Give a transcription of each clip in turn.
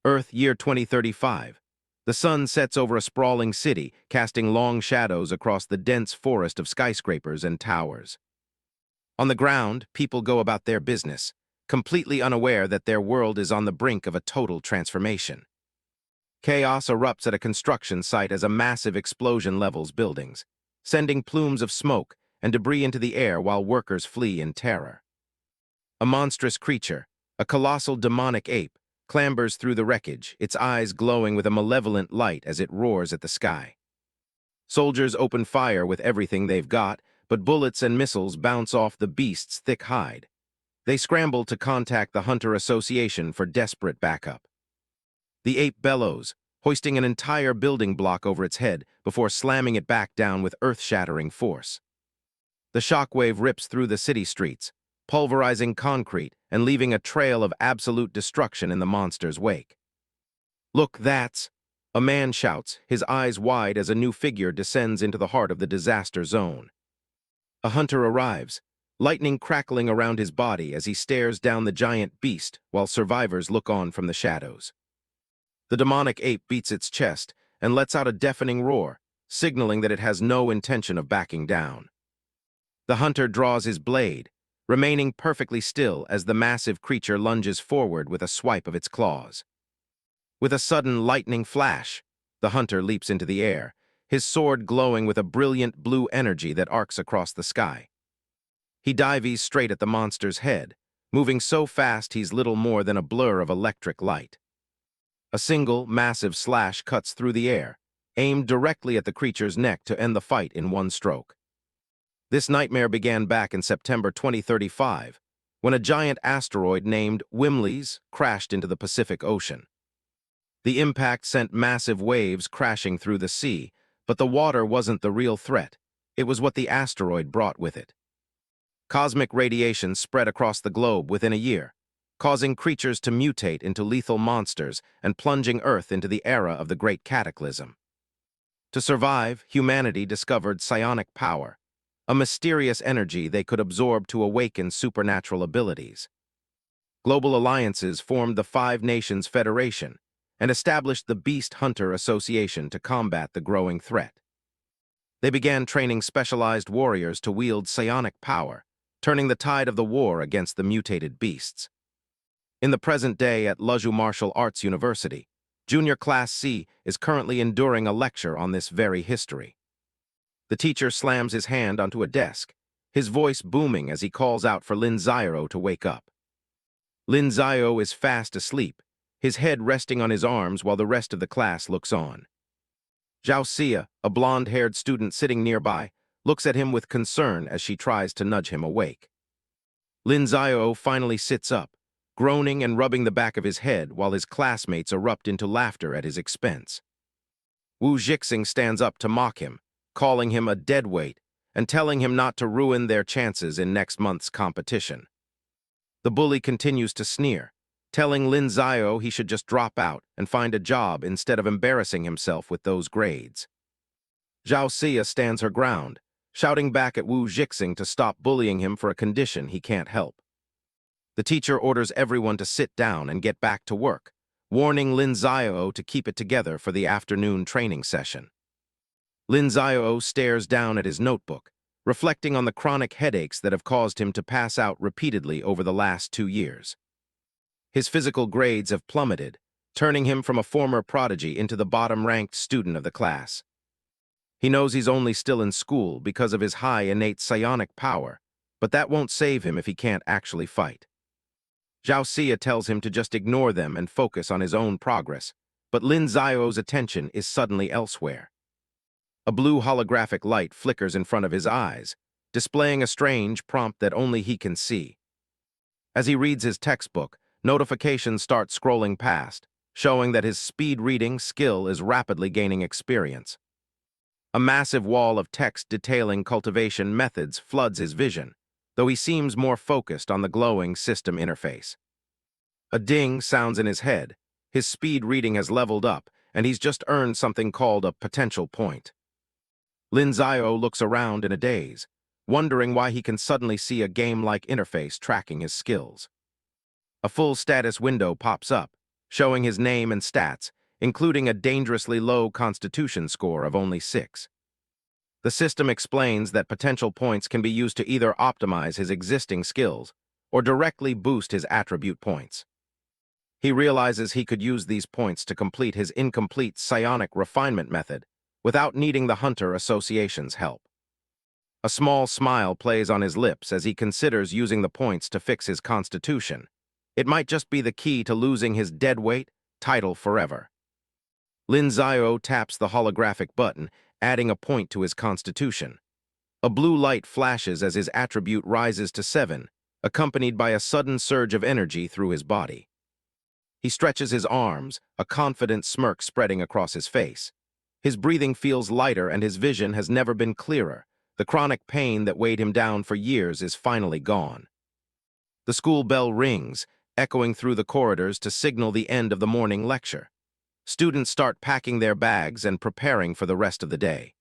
Earth, year 2035. The sun sets over a sprawling city, casting long shadows across the dense forest of skyscrapers and towers. On the ground, people go about their business, completely unaware that their world is on the brink of a total transformation. Chaos erupts at a construction site as a massive explosion levels buildings, sending plumes of smoke and debris into the air while workers flee in terror. A monstrous creature, a colossal demonic ape, clambers through the wreckage, its eyes glowing with a malevolent light as it roars at the sky. Soldiers open fire with everything they've got, but bullets and missiles bounce off the beast's thick hide. They scramble to contact the Hunter Association for desperate backup. The ape bellows, hoisting an entire building block over its head before slamming it back down with earth-shattering force. The shockwave rips through the city streets, pulverizing concrete and leaving a trail of absolute destruction in the monster's wake. "Look, that's..." a man shouts, his eyes wide as a new figure descends into the heart of the disaster zone. A hunter arrives, lightning crackling around his body as he stares down the giant beast while survivors look on from the shadows. The demonic ape beats its chest and lets out a deafening roar, signaling that it has no intention of backing down. The hunter draws his blade, remaining perfectly still as the massive creature lunges forward with a swipe of its claws. With a sudden lightning flash, the hunter leaps into the air, his sword glowing with a brilliant blue energy that arcs across the sky. He dives straight at the monster's head, moving so fast he's little more than a blur of electric light. A single, massive slash cuts through the air, aimed directly at the creature's neck to end the fight in one stroke. This nightmare began back in September 2035, when a giant asteroid named Wimlis crashed into the Pacific Ocean. The impact sent massive waves crashing through the sea, but the water wasn't the real threat. It was what the asteroid brought with it. Cosmic radiation spread across the globe within a year, causing creatures to mutate into lethal monsters and plunging Earth into the era of the Great Cataclysm. To survive, humanity discovered psionic power, a mysterious energy they could absorb to awaken supernatural abilities. Global alliances formed the Five Nations Federation and established the Beast Hunter Association to combat the growing threat. They began training specialized warriors to wield psionic power, turning the tide of the war against the mutated beasts. In the present day at Luzhu Martial Arts University, Junior Class C is currently enduring a lecture on this very history. The teacher slams his hand onto a desk, his voice booming as he calls out for Lin Xiao to wake up. Lin Xiao is fast asleep, his head resting on his arms while the rest of the class looks on. Zhao Xia, a blonde-haired student sitting nearby, looks at him with concern as she tries to nudge him awake. Lin Xiao finally sits up, groaning and rubbing the back of his head while his classmates erupt into laughter at his expense. Wu Jixing stands up to mock him, calling him a deadweight and telling him not to ruin their chances in next month's competition. The bully continues to sneer, telling Lin Xiao he should just drop out and find a job instead of embarrassing himself with those grades. Zhao Xia stands her ground, shouting back at Wu Jixing to stop bullying him for a condition he can't help. The teacher orders everyone to sit down and get back to work, warning Lin Xiao to keep it together for the afternoon training session. Lin Xiao stares down at his notebook, reflecting on the chronic headaches that have caused him to pass out repeatedly over the last 2 years. His physical grades have plummeted, turning him from a former prodigy into the bottom-ranked student of the class. He knows he's only still in school because of his high innate psionic power, but that won't save him if he can't actually fight. Zhao Xia tells him to just ignore them and focus on his own progress, but Lin Xiao's attention is suddenly elsewhere. A blue holographic light flickers in front of his eyes, displaying a strange prompt that only he can see. As he reads his textbook, notifications start scrolling past, showing that his speed reading skill is rapidly gaining experience. A massive wall of text detailing cultivation methods floods his vision, though he seems more focused on the glowing system interface. A ding sounds in his head, his speed reading has leveled up, and he's just earned something called a potential point. Lin Xiao looks around in a daze, wondering why he can suddenly see a game-like interface tracking his skills. A full status window pops up, showing his name and stats, including a dangerously low constitution score of only 6. The system explains that potential points can be used to either optimize his existing skills or directly boost his attribute points. He realizes he could use these points to complete his incomplete psionic refinement method without needing the Hunter Association's help. A small smile plays on his lips as he considers using the points to fix his constitution. It might just be the key to losing his deadweight title forever. Lin Xiao taps the holographic button, adding a point to his constitution. A blue light flashes as his attribute rises to 7, accompanied by a sudden surge of energy through his body. He stretches his arms, a confident smirk spreading across his face. His breathing feels lighter and his vision has never been clearer. The chronic pain that weighed him down for years is finally gone. The school bell rings, echoing through the corridors to signal the end of the morning lecture. Students start packing their bags and preparing for the rest of the day.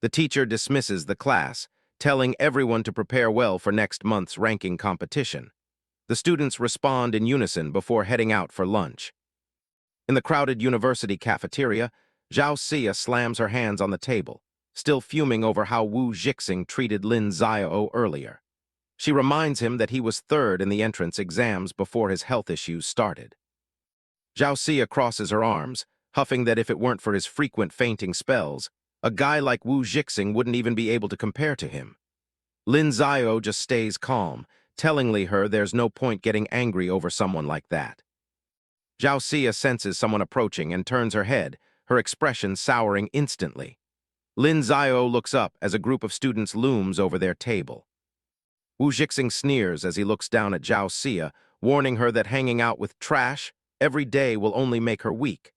The teacher dismisses the class, telling everyone to prepare well for next month's ranking competition. The students respond in unison before heading out for lunch. In the crowded university cafeteria, Zhao Xia slams her hands on the table, still fuming over how Wu Jixing treated Lin Xiao earlier. She reminds him that he was third in the entrance exams before his health issues started. Zhao Xia crosses her arms, huffing that if it weren't for his frequent fainting spells, a guy like Wu Jixing wouldn't even be able to compare to him. Lin Xiao just stays calm, telling her there's no point getting angry over someone like that. Zhao Xia senses someone approaching and turns her head, her expression souring instantly. Lin Xiao looks up as a group of students looms over their table. Wu Jixing sneers as he looks down at Zhao Xia, warning her that hanging out with trash every day will only make her weak.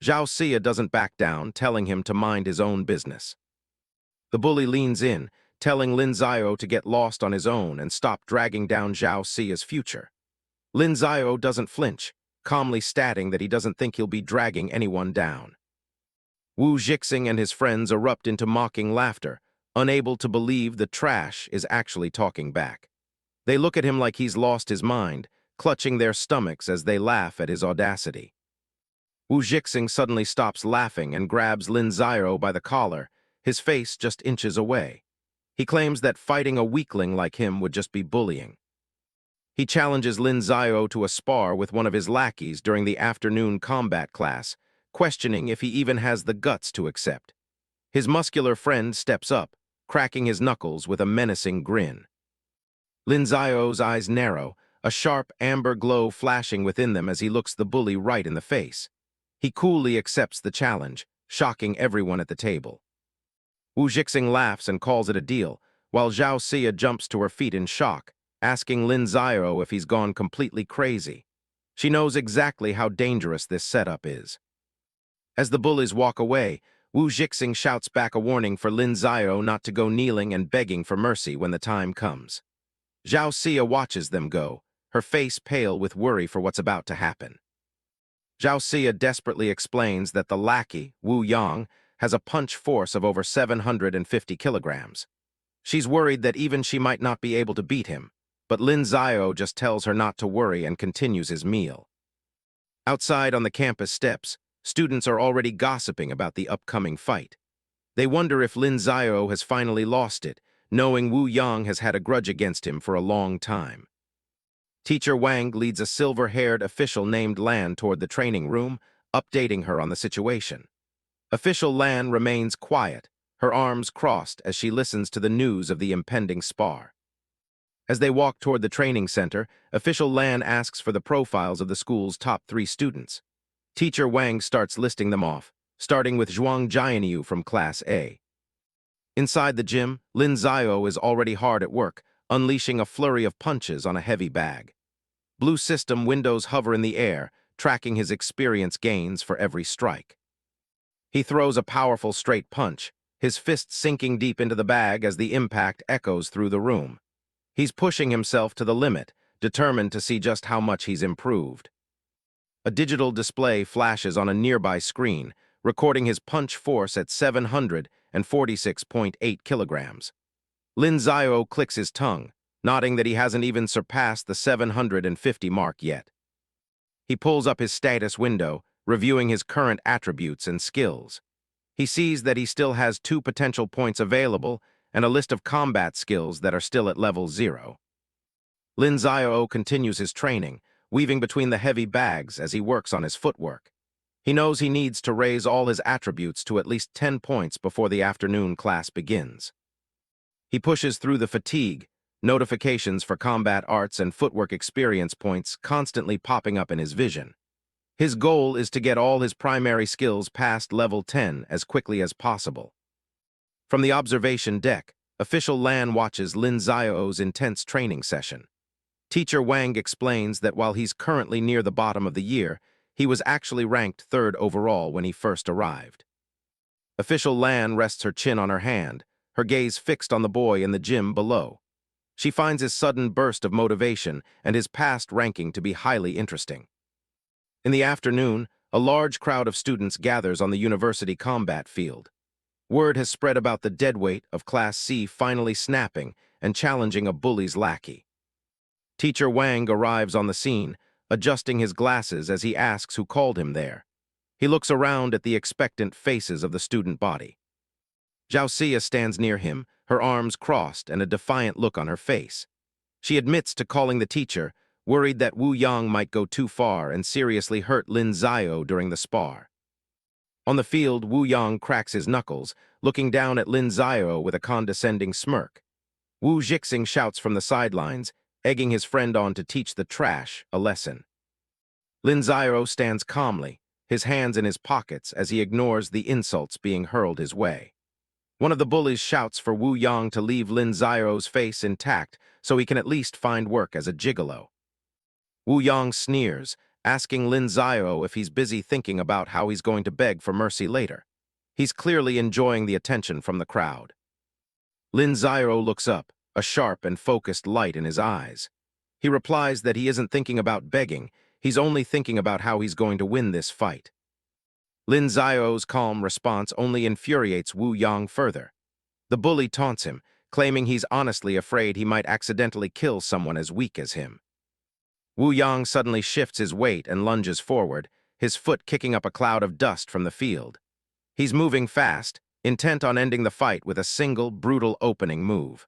Zhao Xia doesn't back down, telling him to mind his own business. The bully leans in, telling Lin Xiao to get lost on his own and stop dragging down Zhao Xia's future. Lin Xiao doesn't flinch, calmly stating that he doesn't think he'll be dragging anyone down. Wu Jixing and his friends erupt into mocking laughter, unable to believe the trash is actually talking back. They look at him like he's lost his mind, clutching their stomachs as they laugh at his audacity. Wu Jixing suddenly stops laughing and grabs Lin Xiao by the collar, his face just inches away. He claims that fighting a weakling like him would just be bullying. He challenges Lin Xiao to a spar with one of his lackeys during the afternoon combat class, questioning if he even has the guts to accept. His muscular friend steps up, cracking his knuckles with a menacing grin. Lin Xiao's eyes narrow, a sharp amber glow flashing within them as he looks the bully right in the face. He coolly accepts the challenge, shocking everyone at the table. Wu Jixing laughs and calls it a deal, while Zhao Xia jumps to her feet in shock, asking Lin Xiao if he's gone completely crazy. She knows exactly how dangerous this setup is. As the bullies walk away, Wu Jixing shouts back a warning for Lin Xiao not to go kneeling and begging for mercy when the time comes. Zhao Xia watches them go, her face pale with worry for what's about to happen. Zhao Xia desperately explains that the lackey, Wu Yang, has a punch force of over 750 kilograms. She's worried that even she might not be able to beat him, but Lin Xiao just tells her not to worry and continues his meal. Outside on the campus steps, students are already gossiping about the upcoming fight. They wonder if Lin Xiao has finally lost it, knowing Wu Yang has had a grudge against him for a long time. Teacher Wang leads a silver-haired official named Lan toward the training room, updating her on the situation. Official Lan remains quiet, her arms crossed as she listens to the news of the impending spar. As they walk toward the training center, Official Lan asks for the profiles of the school's top 3 students. Teacher Wang starts listing them off, starting with Zhuang Jianyu from Class A. Inside the gym, Lin Xiao is already hard at work, unleashing a flurry of punches on a heavy bag. Blue System windows hover in the air, tracking his experience gains for every strike. He throws a powerful straight punch, his fist sinking deep into the bag as the impact echoes through the room. He's pushing himself to the limit, determined to see just how much he's improved. A digital display flashes on a nearby screen, recording his punch force at 746.8 kilograms. Lin Xiao clicks his tongue, nodding that he hasn't even surpassed the 750 mark yet. He pulls up his status window, reviewing his current attributes and skills. He sees that he still has 2 potential points available and a list of combat skills that are still at level 0. Lin Xiao continues his training, weaving between the heavy bags as he works on his footwork. He knows he needs to raise all his attributes to at least 10 points before the afternoon class begins. He pushes through the fatigue, notifications for combat arts and footwork experience points constantly popping up in his vision. His goal is to get all his primary skills past level 10 as quickly as possible. From the observation deck, official Lan watches Lin Xiao's intense training session. Teacher Wang explains that while he's currently near the bottom of the year, he was actually ranked 3rd overall when he first arrived. Official Lan rests her chin on her hand, her gaze fixed on the boy in the gym below. She finds his sudden burst of motivation and his past ranking to be highly interesting. In the afternoon, a large crowd of students gathers on the university combat field. Word has spread about the deadweight of Class C finally snapping and challenging a bully's lackey. Teacher Wang arrives on the scene, adjusting his glasses as he asks who called him there. He looks around at the expectant faces of the student body. Zhao Xia stands near him, her arms crossed and a defiant look on her face. She admits to calling the teacher, worried that Wu Yang might go too far and seriously hurt Lin Xiao during the spar. On the field, Wu Yang cracks his knuckles, looking down at Lin Xiao with a condescending smirk. Wu Jixing shouts from the sidelines, egging his friend on to teach the trash a lesson. Lin Xiao stands calmly, his hands in his pockets as he ignores the insults being hurled his way. One of the bullies shouts for Wu Yang to leave Lin Xiao's face intact so he can at least find work as a gigolo. Wu Yang sneers, asking Lin Xiao if he's busy thinking about how he's going to beg for mercy later. He's clearly enjoying the attention from the crowd. Lin Xiao looks up, a sharp and focused light in his eyes. He replies that he isn't thinking about begging, he's only thinking about how he's going to win this fight. Lin Xiao's calm response only infuriates Wu Yang further. The bully taunts him, claiming he's honestly afraid he might accidentally kill someone as weak as him. Wu Yang suddenly shifts his weight and lunges forward, his foot kicking up a cloud of dust from the field. He's moving fast, intent on ending the fight with a single, brutal opening move.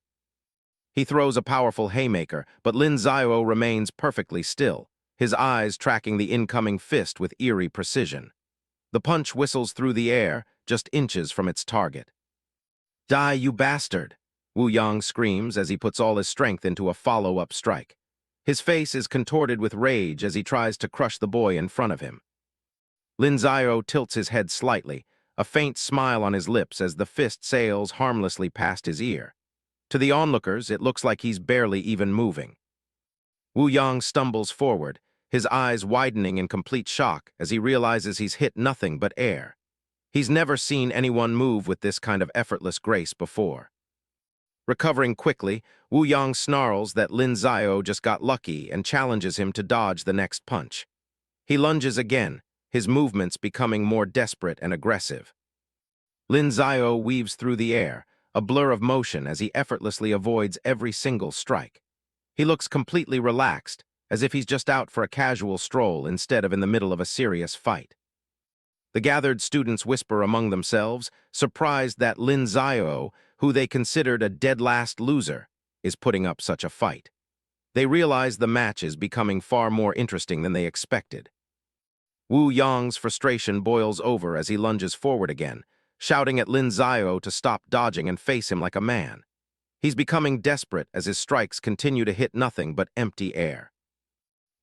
He throws a powerful haymaker, but Lin Xiao remains perfectly still, his eyes tracking the incoming fist with eerie precision. The punch whistles through the air, just inches from its target. "Die, you bastard!" Wu Yang screams as he puts all his strength into a follow-up strike. His face is contorted with rage as he tries to crush the boy in front of him. Lin Xiao tilts his head slightly, a faint smile on his lips as the fist sails harmlessly past his ear. To the onlookers, it looks like he's barely even moving. Wu Yang stumbles forward, his eyes widening in complete shock as he realizes he's hit nothing but air. He's never seen anyone move with this kind of effortless grace before. Recovering quickly, Wu Yang snarls that Lin Xiao just got lucky and challenges him to dodge the next punch. He lunges again, his movements becoming more desperate and aggressive. Lin Xiao weaves through the air, a blur of motion as he effortlessly avoids every single strike. He looks completely relaxed, as if he's just out for a casual stroll instead of in the middle of a serious fight. The gathered students whisper among themselves, surprised that Lin Xiao, who they considered a dead-last loser, is putting up such a fight. They realize the match is becoming far more interesting than they expected. Wu Yang's frustration boils over as he lunges forward again, shouting at Lin Xiao to stop dodging and face him like a man. He's becoming desperate as his strikes continue to hit nothing but empty air.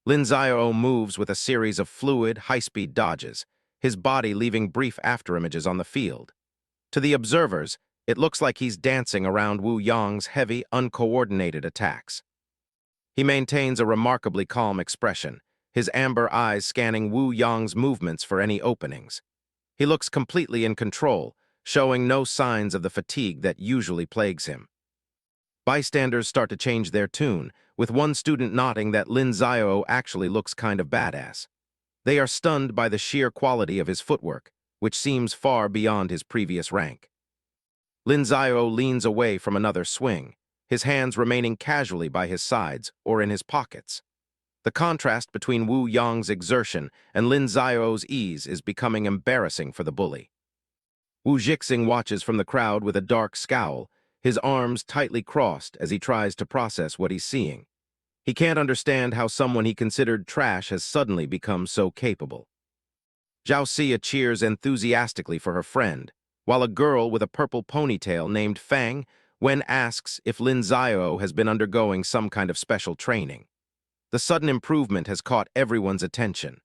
Lin Xiao moves with a series of fluid, high-speed dodges, his body leaving brief afterimages on the field. To the observers, it looks like he's dancing around Wu Yang's heavy, uncoordinated attacks. He maintains a remarkably calm expression, his amber eyes scanning Wu Yang's movements for any openings. He looks completely in control, showing no signs of the fatigue that usually plagues him. Bystanders start to change their tune, with one student nodding that Lin Xiao actually looks kind of badass. They are stunned by the sheer quality of his footwork, which seems far beyond his previous rank. Lin Xiao leans away from another swing, his hands remaining casually by his sides or in his pockets. The contrast between Wu Yang's exertion and Lin Xiao's ease is becoming embarrassing for the bully. Wu Jixing watches from the crowd with a dark scowl, his arms tightly crossed as he tries to process what he's seeing. He can't understand how someone he considered trash has suddenly become so capable. Zhao Xia cheers enthusiastically for her friend, while a girl with a purple ponytail named Fang Wen asks if Lin Xiao has been undergoing some kind of special training. The sudden improvement has caught everyone's attention.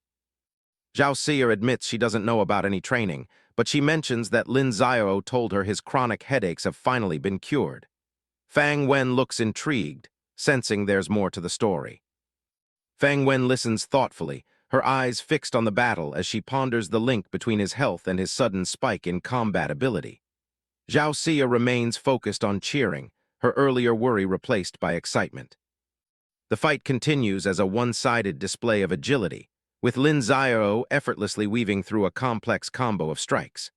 Zhao Xia admits she doesn't know about any training, but she mentions that Lin Xiao told her his chronic headaches have finally been cured. Fang Wen looks intrigued, sensing there's more to the story. Fang Wen listens thoughtfully, her eyes fixed on the battle as she ponders the link between his health and his sudden spike in combat ability. Zhao Xia remains focused on cheering, her earlier worry replaced by excitement. The fight continues as a one-sided display of agility, with Lin Xiao effortlessly weaving through a complex combo of strikes.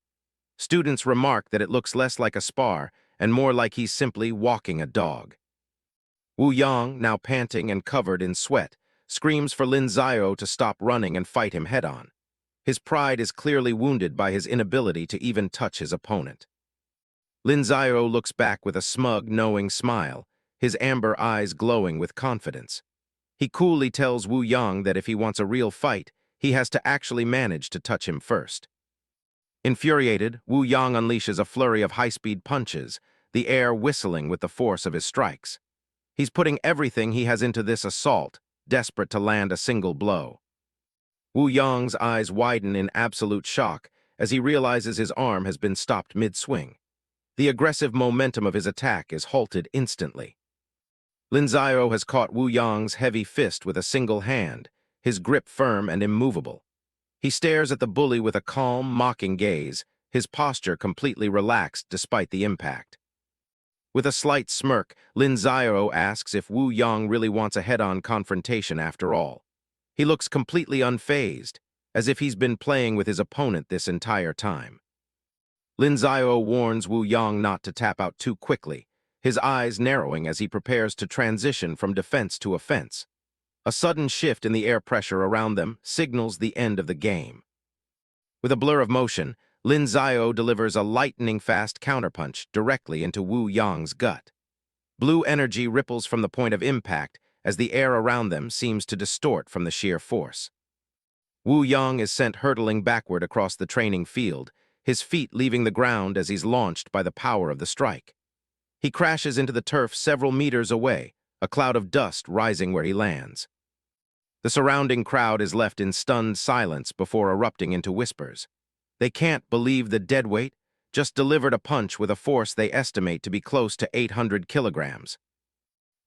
Students remark that it looks less like a spar and more like he's simply walking a dog. Wu Yang, now panting and covered in sweat, screams for Lin Xiao to stop running and fight him head-on. His pride is clearly wounded by his inability to even touch his opponent. Lin Xiao looks back with a smug, knowing smile, his amber eyes glowing with confidence. He coolly tells Wu Yang that if he wants a real fight, he has to actually manage to touch him first. Infuriated, Wu Yang unleashes a flurry of high-speed punches, the air whistling with the force of his strikes. He's putting everything he has into this assault, desperate to land a single blow. Wu Yang's eyes widen in absolute shock as he realizes his arm has been stopped mid-swing. The aggressive momentum of his attack is halted instantly. Lin Xiao has caught Wu Yang's heavy fist with a single hand, his grip firm and immovable. He stares at the bully with a calm, mocking gaze, his posture completely relaxed despite the impact. With a slight smirk, Lin Xiao asks if Wu Yang really wants a head-on confrontation after all. He looks completely unfazed, as if he's been playing with his opponent this entire time. Lin Xiao warns Wu Yang not to tap out too quickly, his eyes narrowing as he prepares to transition from defense to offense. A sudden shift in the air pressure around them signals the end of the game. With a blur of motion, Lin Xiao delivers a lightning-fast counterpunch directly into Wu Yang's gut. Blue energy ripples from the point of impact as the air around them seems to distort from the sheer force. Wu Yang is sent hurtling backward across the training field, his feet leaving the ground as he's launched by the power of the strike. He crashes into the turf several meters away, a cloud of dust rising where he lands. The surrounding crowd is left in stunned silence before erupting into whispers. They can't believe the deadweight just delivered a punch with a force they estimate to be close to 800 kilograms.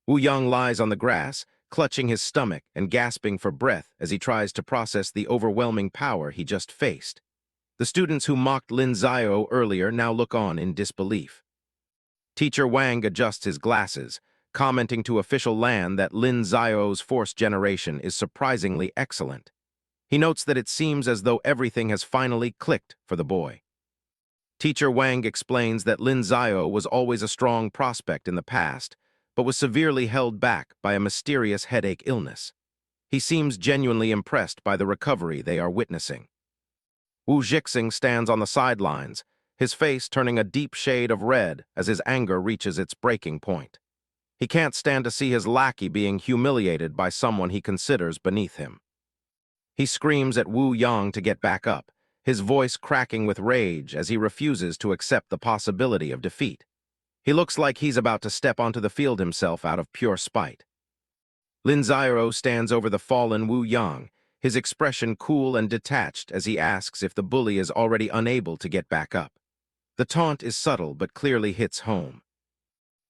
Wu Yang lies on the grass, clutching his stomach and gasping for breath as he tries to process the overwhelming power he just faced. The students who mocked Lin Xiao earlier now look on in disbelief. Teacher Wang adjusts his glasses, commenting to official Lan that Lin Xiao's force generation is surprisingly excellent. He notes that it seems as though everything has finally clicked for the boy. Teacher Wang explains that Lin Xiao was always a strong prospect in the past, but was severely held back by a mysterious headache illness. He seems genuinely impressed by the recovery they are witnessing. Wu Jixing stands on the sidelines, his face turning a deep shade of red as his anger reaches its breaking point. He can't stand to see his lackey being humiliated by someone he considers beneath him. He screams at Wu Yang to get back up, his voice cracking with rage as he refuses to accept the possibility of defeat. He looks like he's about to step onto the field himself out of pure spite. Lin Xiao stands over the fallen Wu Yang, his expression cool and detached as he asks if the bully is already unable to get back up. The taunt is subtle but clearly hits home.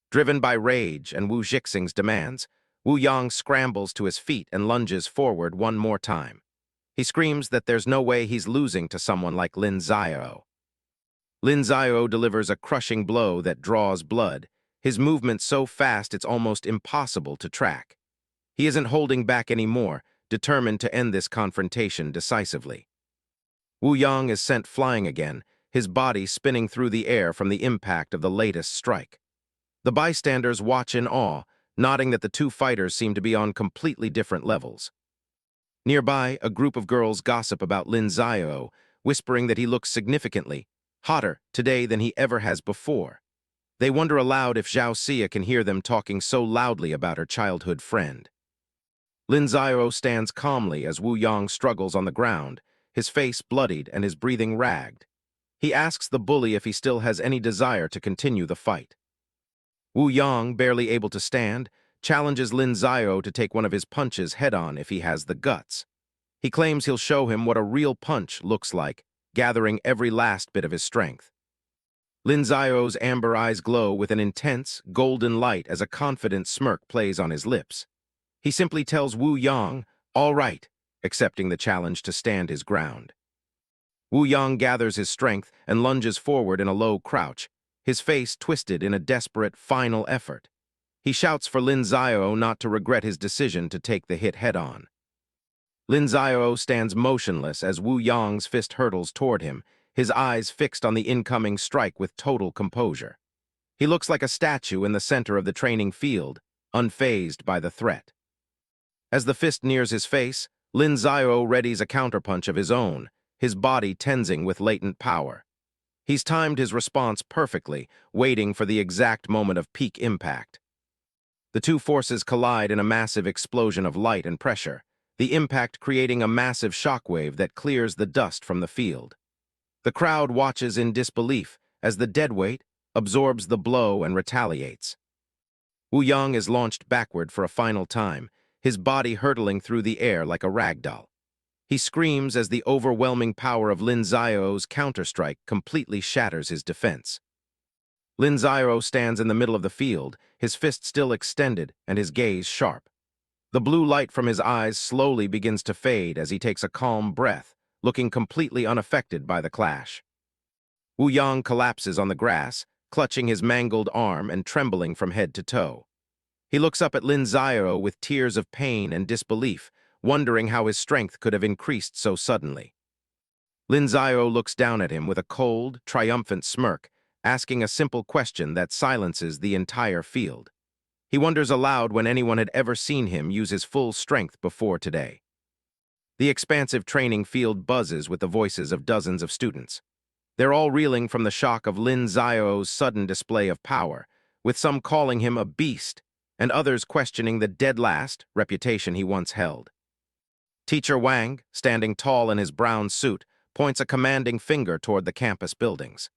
Driven by rage and Wu Jixing's demands, Wu Yang scrambles to his feet and lunges forward one more time. He screams that there's no way he's losing to someone like Lin Xiao. Lin Xiao delivers a crushing blow that draws blood, his movement so fast it's almost impossible to track. He isn't holding back anymore, determined to end this confrontation decisively. Wu Yang is sent flying again, his body spinning through the air from the impact of the latest strike. The bystanders watch in awe, nodding that the two fighters seem to be on completely different levels. Nearby, a group of girls gossip about Lin Xiao, whispering that he looks significantly hotter today than he ever has before. They wonder aloud if Zhao Xia can hear them talking so loudly about her childhood friend. Lin Xiao stands calmly as Wu Yang struggles on the ground, his face bloodied and his breathing ragged. He asks the bully if he still has any desire to continue the fight. Wu Yang, barely able to stand, challenges Lin Xiao to take one of his punches head-on if he has the guts. He claims he'll show him what a real punch looks like, gathering every last bit of his strength. Lin Xiao's amber eyes glow with an intense, golden light as a confident smirk plays on his lips. He simply tells Wu Yang, "All right," accepting the challenge to stand his ground. Wu Yang gathers his strength and lunges forward in a low crouch, his face twisted in a desperate, final effort. He shouts for Lin Xiao not to regret his decision to take the hit head-on. Lin Xiao stands motionless as Wu Yang's fist hurtles toward him, his eyes fixed on the incoming strike with total composure. He looks like a statue in the center of the training field, unfazed by the threat. As the fist nears his face, Lin Xiao readies a counterpunch of his own, his body tensing with latent power. He's timed his response perfectly, waiting for the exact moment of peak impact. The two forces collide in a massive explosion of light and pressure, the impact creating a massive shockwave that clears the dust from the field. The crowd watches in disbelief as the deadweight absorbs the blow and retaliates. Wu Yang is launched backward for a final time, his body hurtling through the air like a ragdoll. He screams as the overwhelming power of Lin Xiao's counterstrike completely shatters his defense. Lin Xiao stands in the middle of the field, his fist still extended and his gaze sharp. The blue light from his eyes slowly begins to fade as he takes a calm breath, looking completely unaffected by the clash. Wu Yang collapses on the grass, clutching his mangled arm and trembling from head to toe. He looks up at Lin Xiao with tears of pain and disbelief, wondering how his strength could have increased so suddenly. Lin Xiao looks down at him with a cold, triumphant smirk, asking a simple question that silences the entire field. He wonders aloud when anyone had ever seen him use his full strength before today. The expansive training field buzzes with the voices of dozens of students. They're all reeling from the shock of Lin Xiao's sudden display of power, with some calling him a beast, and others questioning the dead-last reputation he once held. Teacher Wang, standing tall in his brown suit, points a commanding finger toward the campus buildings.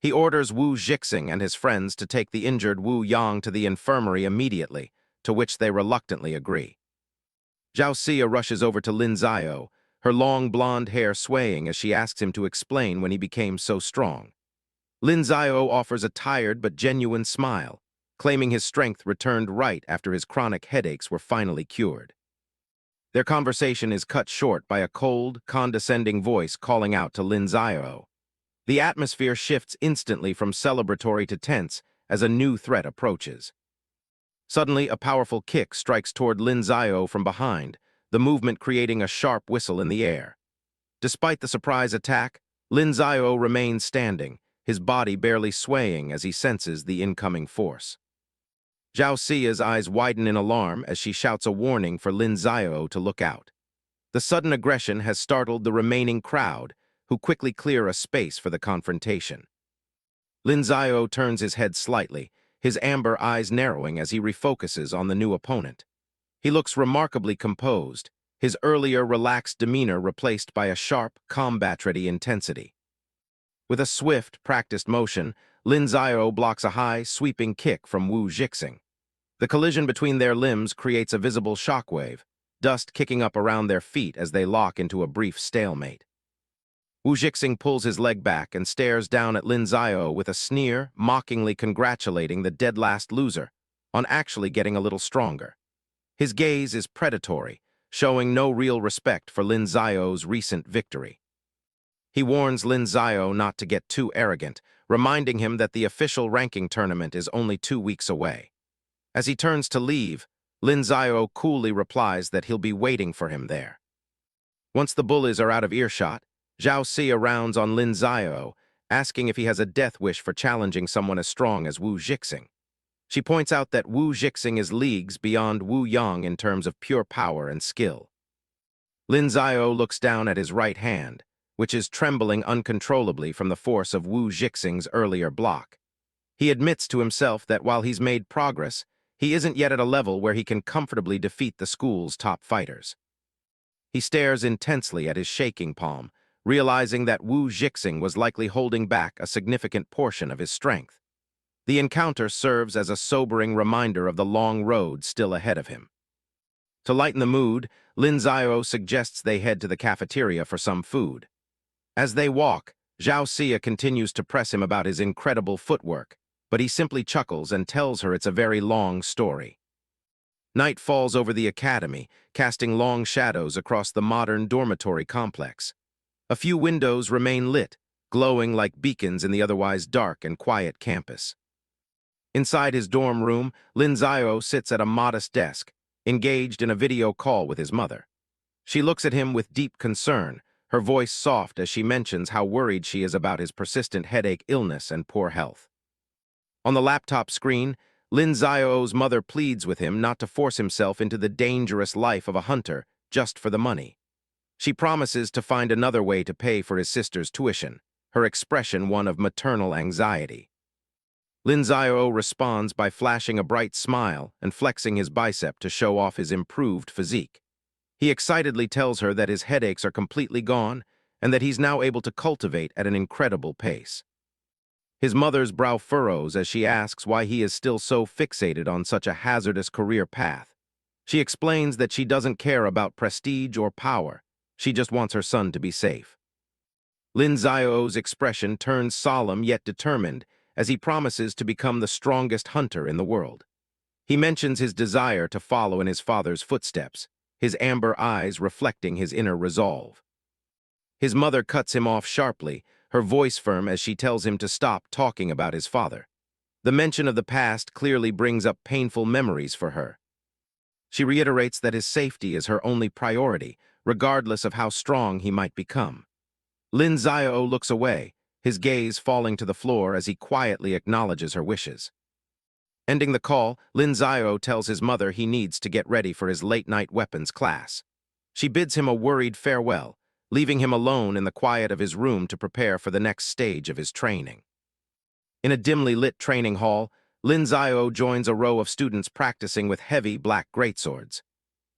He orders Wu Jixing and his friends to take the injured Wu Yang to the infirmary immediately, to which they reluctantly agree. Zhao Xia rushes over to Lin Xiao, her long blonde hair swaying as she asks him to explain when he became so strong. Lin Xiao offers a tired but genuine smile, claiming his strength returned right after his chronic headaches were finally cured. Their conversation is cut short by a cold, condescending voice calling out to Lin Xiao. The atmosphere shifts instantly from celebratory to tense as a new threat approaches. Suddenly, a powerful kick strikes toward Lin Xiao from behind, the movement creating a sharp whistle in the air. Despite the surprise attack, Lin Xiao remains standing, his body barely swaying as he senses the incoming force. Zhao Xia's eyes widen in alarm as she shouts a warning for Lin Xiao to look out. The sudden aggression has startled the remaining crowd, who quickly clear a space for the confrontation. Lin Xiao turns his head slightly, his amber eyes narrowing as he refocuses on the new opponent. He looks remarkably composed, his earlier relaxed demeanor replaced by a sharp, combat-ready intensity. With a swift, practiced motion, Lin Xiao blocks a high, sweeping kick from Wu Jixing. The collision between their limbs creates a visible shockwave, dust kicking up around their feet as they lock into a brief stalemate. Wu Jixing pulls his leg back and stares down at Lin Xiao with a sneer, mockingly congratulating the dead-last loser on actually getting a little stronger. His gaze is predatory, showing no real respect for Lin Xiao's recent victory. He warns Lin Xiao not to get too arrogant, reminding him that the official ranking tournament is only 2 weeks away. As he turns to leave, Lin Xiao coolly replies that he'll be waiting for him there. Once the bullies are out of earshot, Zhao Xia rounds on Lin Xiao, asking if he has a death wish for challenging someone as strong as Wu Jixing. She points out that Wu Jixing is leagues beyond Wu Yang in terms of pure power and skill. Lin Xiao looks down at his right hand, which is trembling uncontrollably from the force of Wu Jixing's earlier block. He admits to himself that while he's made progress, he isn't yet at a level where he can comfortably defeat the school's top fighters. He stares intensely at his shaking palm, realizing that Wu Jixing was likely holding back a significant portion of his strength. The encounter serves as a sobering reminder of the long road still ahead of him. To lighten the mood, Lin Xiao suggests they head to the cafeteria for some food. As they walk, Zhao Xia continues to press him about his incredible footwork, but he simply chuckles and tells her it's a very long story. Night falls over the academy, casting long shadows across the modern dormitory complex. A few windows remain lit, glowing like beacons in the otherwise dark and quiet campus. Inside his dorm room, Lin Xiao sits at a modest desk, engaged in a video call with his mother. She looks at him with deep concern, her voice soft as she mentions how worried she is about his persistent headache illness and poor health. On the laptop screen, Lin Xiao's mother pleads with him not to force himself into the dangerous life of a hunter just for the money. She promises to find another way to pay for his sister's tuition, her expression one of maternal anxiety. Lin Xiao responds by flashing a bright smile and flexing his bicep to show off his improved physique. He excitedly tells her that his headaches are completely gone and that he's now able to cultivate at an incredible pace. His mother's brow furrows as she asks why he is still so fixated on such a hazardous career path. She explains that she doesn't care about prestige or power, she just wants her son to be safe. Lin Xiao's expression turns solemn yet determined as he promises to become the strongest hunter in the world. He mentions his desire to follow in his father's footsteps, his amber eyes reflecting his inner resolve. His mother cuts him off sharply, her voice firm as she tells him to stop talking about his father. The mention of the past clearly brings up painful memories for her. She reiterates that his safety is her only priority, regardless of how strong he might become. Lin Xiao looks away, his gaze falling to the floor as he quietly acknowledges her wishes. Ending the call, Lin Xiao tells his mother he needs to get ready for his late-night weapons class. She bids him a worried farewell, leaving him alone in the quiet of his room to prepare for the next stage of his training. In a dimly lit training hall, Lin Xiao joins a row of students practicing with heavy black greatswords.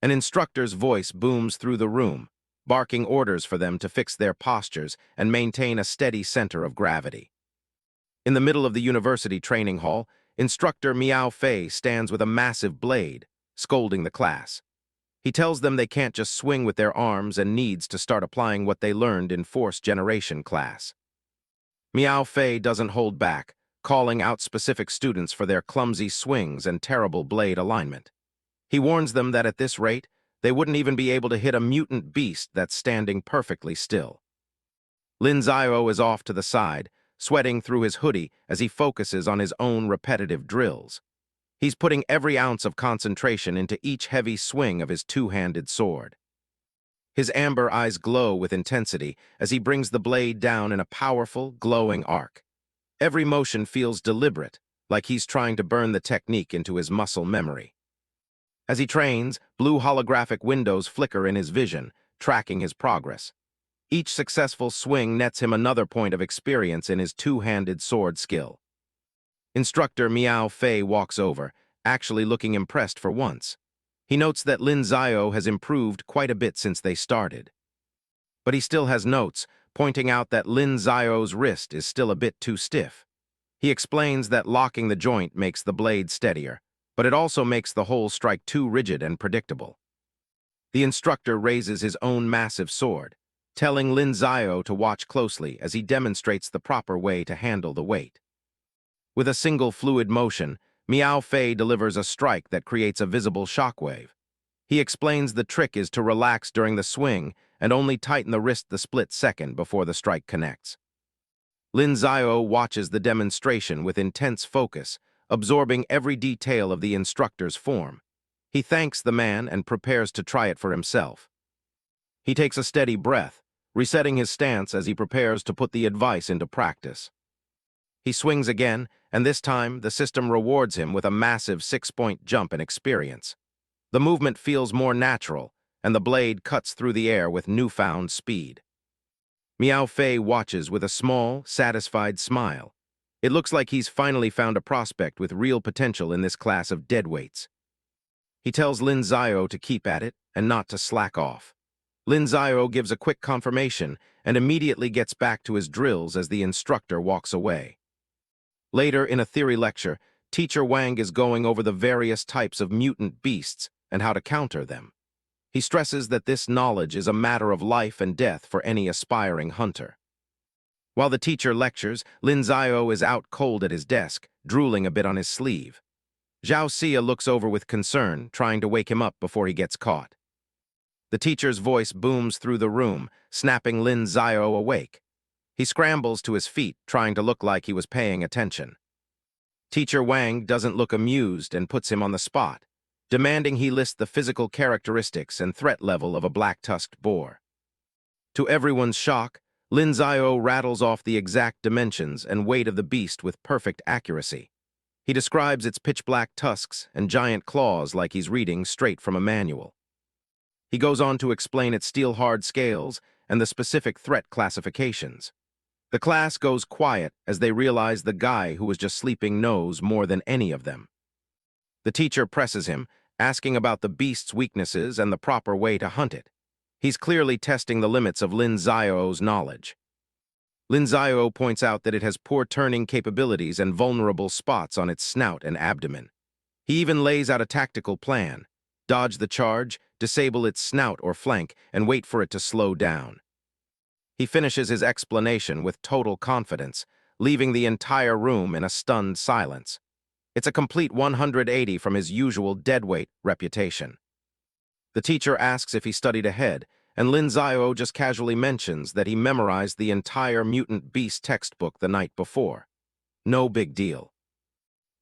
An instructor's voice booms through the room, barking orders for them to fix their postures and maintain a steady center of gravity. In the middle of the university training hall, Instructor Miao Fei stands with a massive blade, scolding the class. He tells them they can't just swing with their arms and needs to start applying what they learned in Force Generation class. Miao Fei doesn't hold back, calling out specific students for their clumsy swings and terrible blade alignment. He warns them that at this rate, they wouldn't even be able to hit a mutant beast that's standing perfectly still. Lin Xiao is off to the side, sweating through his hoodie as he focuses on his own repetitive drills. He's putting every ounce of concentration into each heavy swing of his two-handed sword. His amber eyes glow with intensity as he brings the blade down in a powerful, glowing arc. Every motion feels deliberate, like he's trying to burn the technique into his muscle memory. As he trains, blue holographic windows flicker in his vision, tracking his progress. Each successful swing nets him another point of experience in his two-handed sword skill. Instructor Miao Fei walks over, actually looking impressed for once. He notes that Lin Xiao has improved quite a bit since they started. But he still has notes, pointing out that Lin Xiao's wrist is still a bit too stiff. He explains that locking the joint makes the blade steadier, but it also makes the whole strike too rigid and predictable. The instructor raises his own massive sword, telling Lin Xiao to watch closely as he demonstrates the proper way to handle the weight. With a single fluid motion, Miao Fei delivers a strike that creates a visible shockwave. He explains the trick is to relax during the swing and only tighten the wrist the split second before the strike connects. Lin Xiao watches the demonstration with intense focus, absorbing every detail of the instructor's form. He thanks the man and prepares to try it for himself. He takes a steady breath, resetting his stance as he prepares to put the advice into practice. He swings again, and this time the system rewards him with a massive 6-point jump in experience. The movement feels more natural, and the blade cuts through the air with newfound speed. Miao Fei watches with a small, satisfied smile. It looks like he's finally found a prospect with real potential in this class of deadweights. He tells Lin Xiao to keep at it and not to slack off. Lin Xiao gives a quick confirmation and immediately gets back to his drills as the instructor walks away. Later, in a theory lecture, Teacher Wang is going over the various types of mutant beasts and how to counter them. He stresses that this knowledge is a matter of life and death for any aspiring hunter. While the teacher lectures, Lin Xiao is out cold at his desk, drooling a bit on his sleeve. Zhao Xia looks over with concern, trying to wake him up before he gets caught. The teacher's voice booms through the room, snapping Lin Xiao awake. He scrambles to his feet, trying to look like he was paying attention. Teacher Wang doesn't look amused and puts him on the spot, demanding he list the physical characteristics and threat level of a black-tusked boar. To everyone's shock, Lin Xiao rattles off the exact dimensions and weight of the beast with perfect accuracy. He describes its pitch-black tusks and giant claws like he's reading straight from a manual. He goes on to explain its steel-hard scales and the specific threat classifications. The class goes quiet as they realize the guy who was just sleeping knows more than any of them. The teacher presses him, asking about the beast's weaknesses and the proper way to hunt it. He's clearly testing the limits of Lin Xiao's knowledge. Lin Xiao points out that it has poor turning capabilities and vulnerable spots on its snout and abdomen. He even lays out a tactical plan: dodge the charge, disable its snout or flank, and wait for it to slow down. He finishes his explanation with total confidence, leaving the entire room in a stunned silence. It's a complete 180 from his usual deadweight reputation. The teacher asks if he studied ahead, and Lin Xiao just casually mentions that he memorized the entire Mutant Beast textbook the night before. No big deal.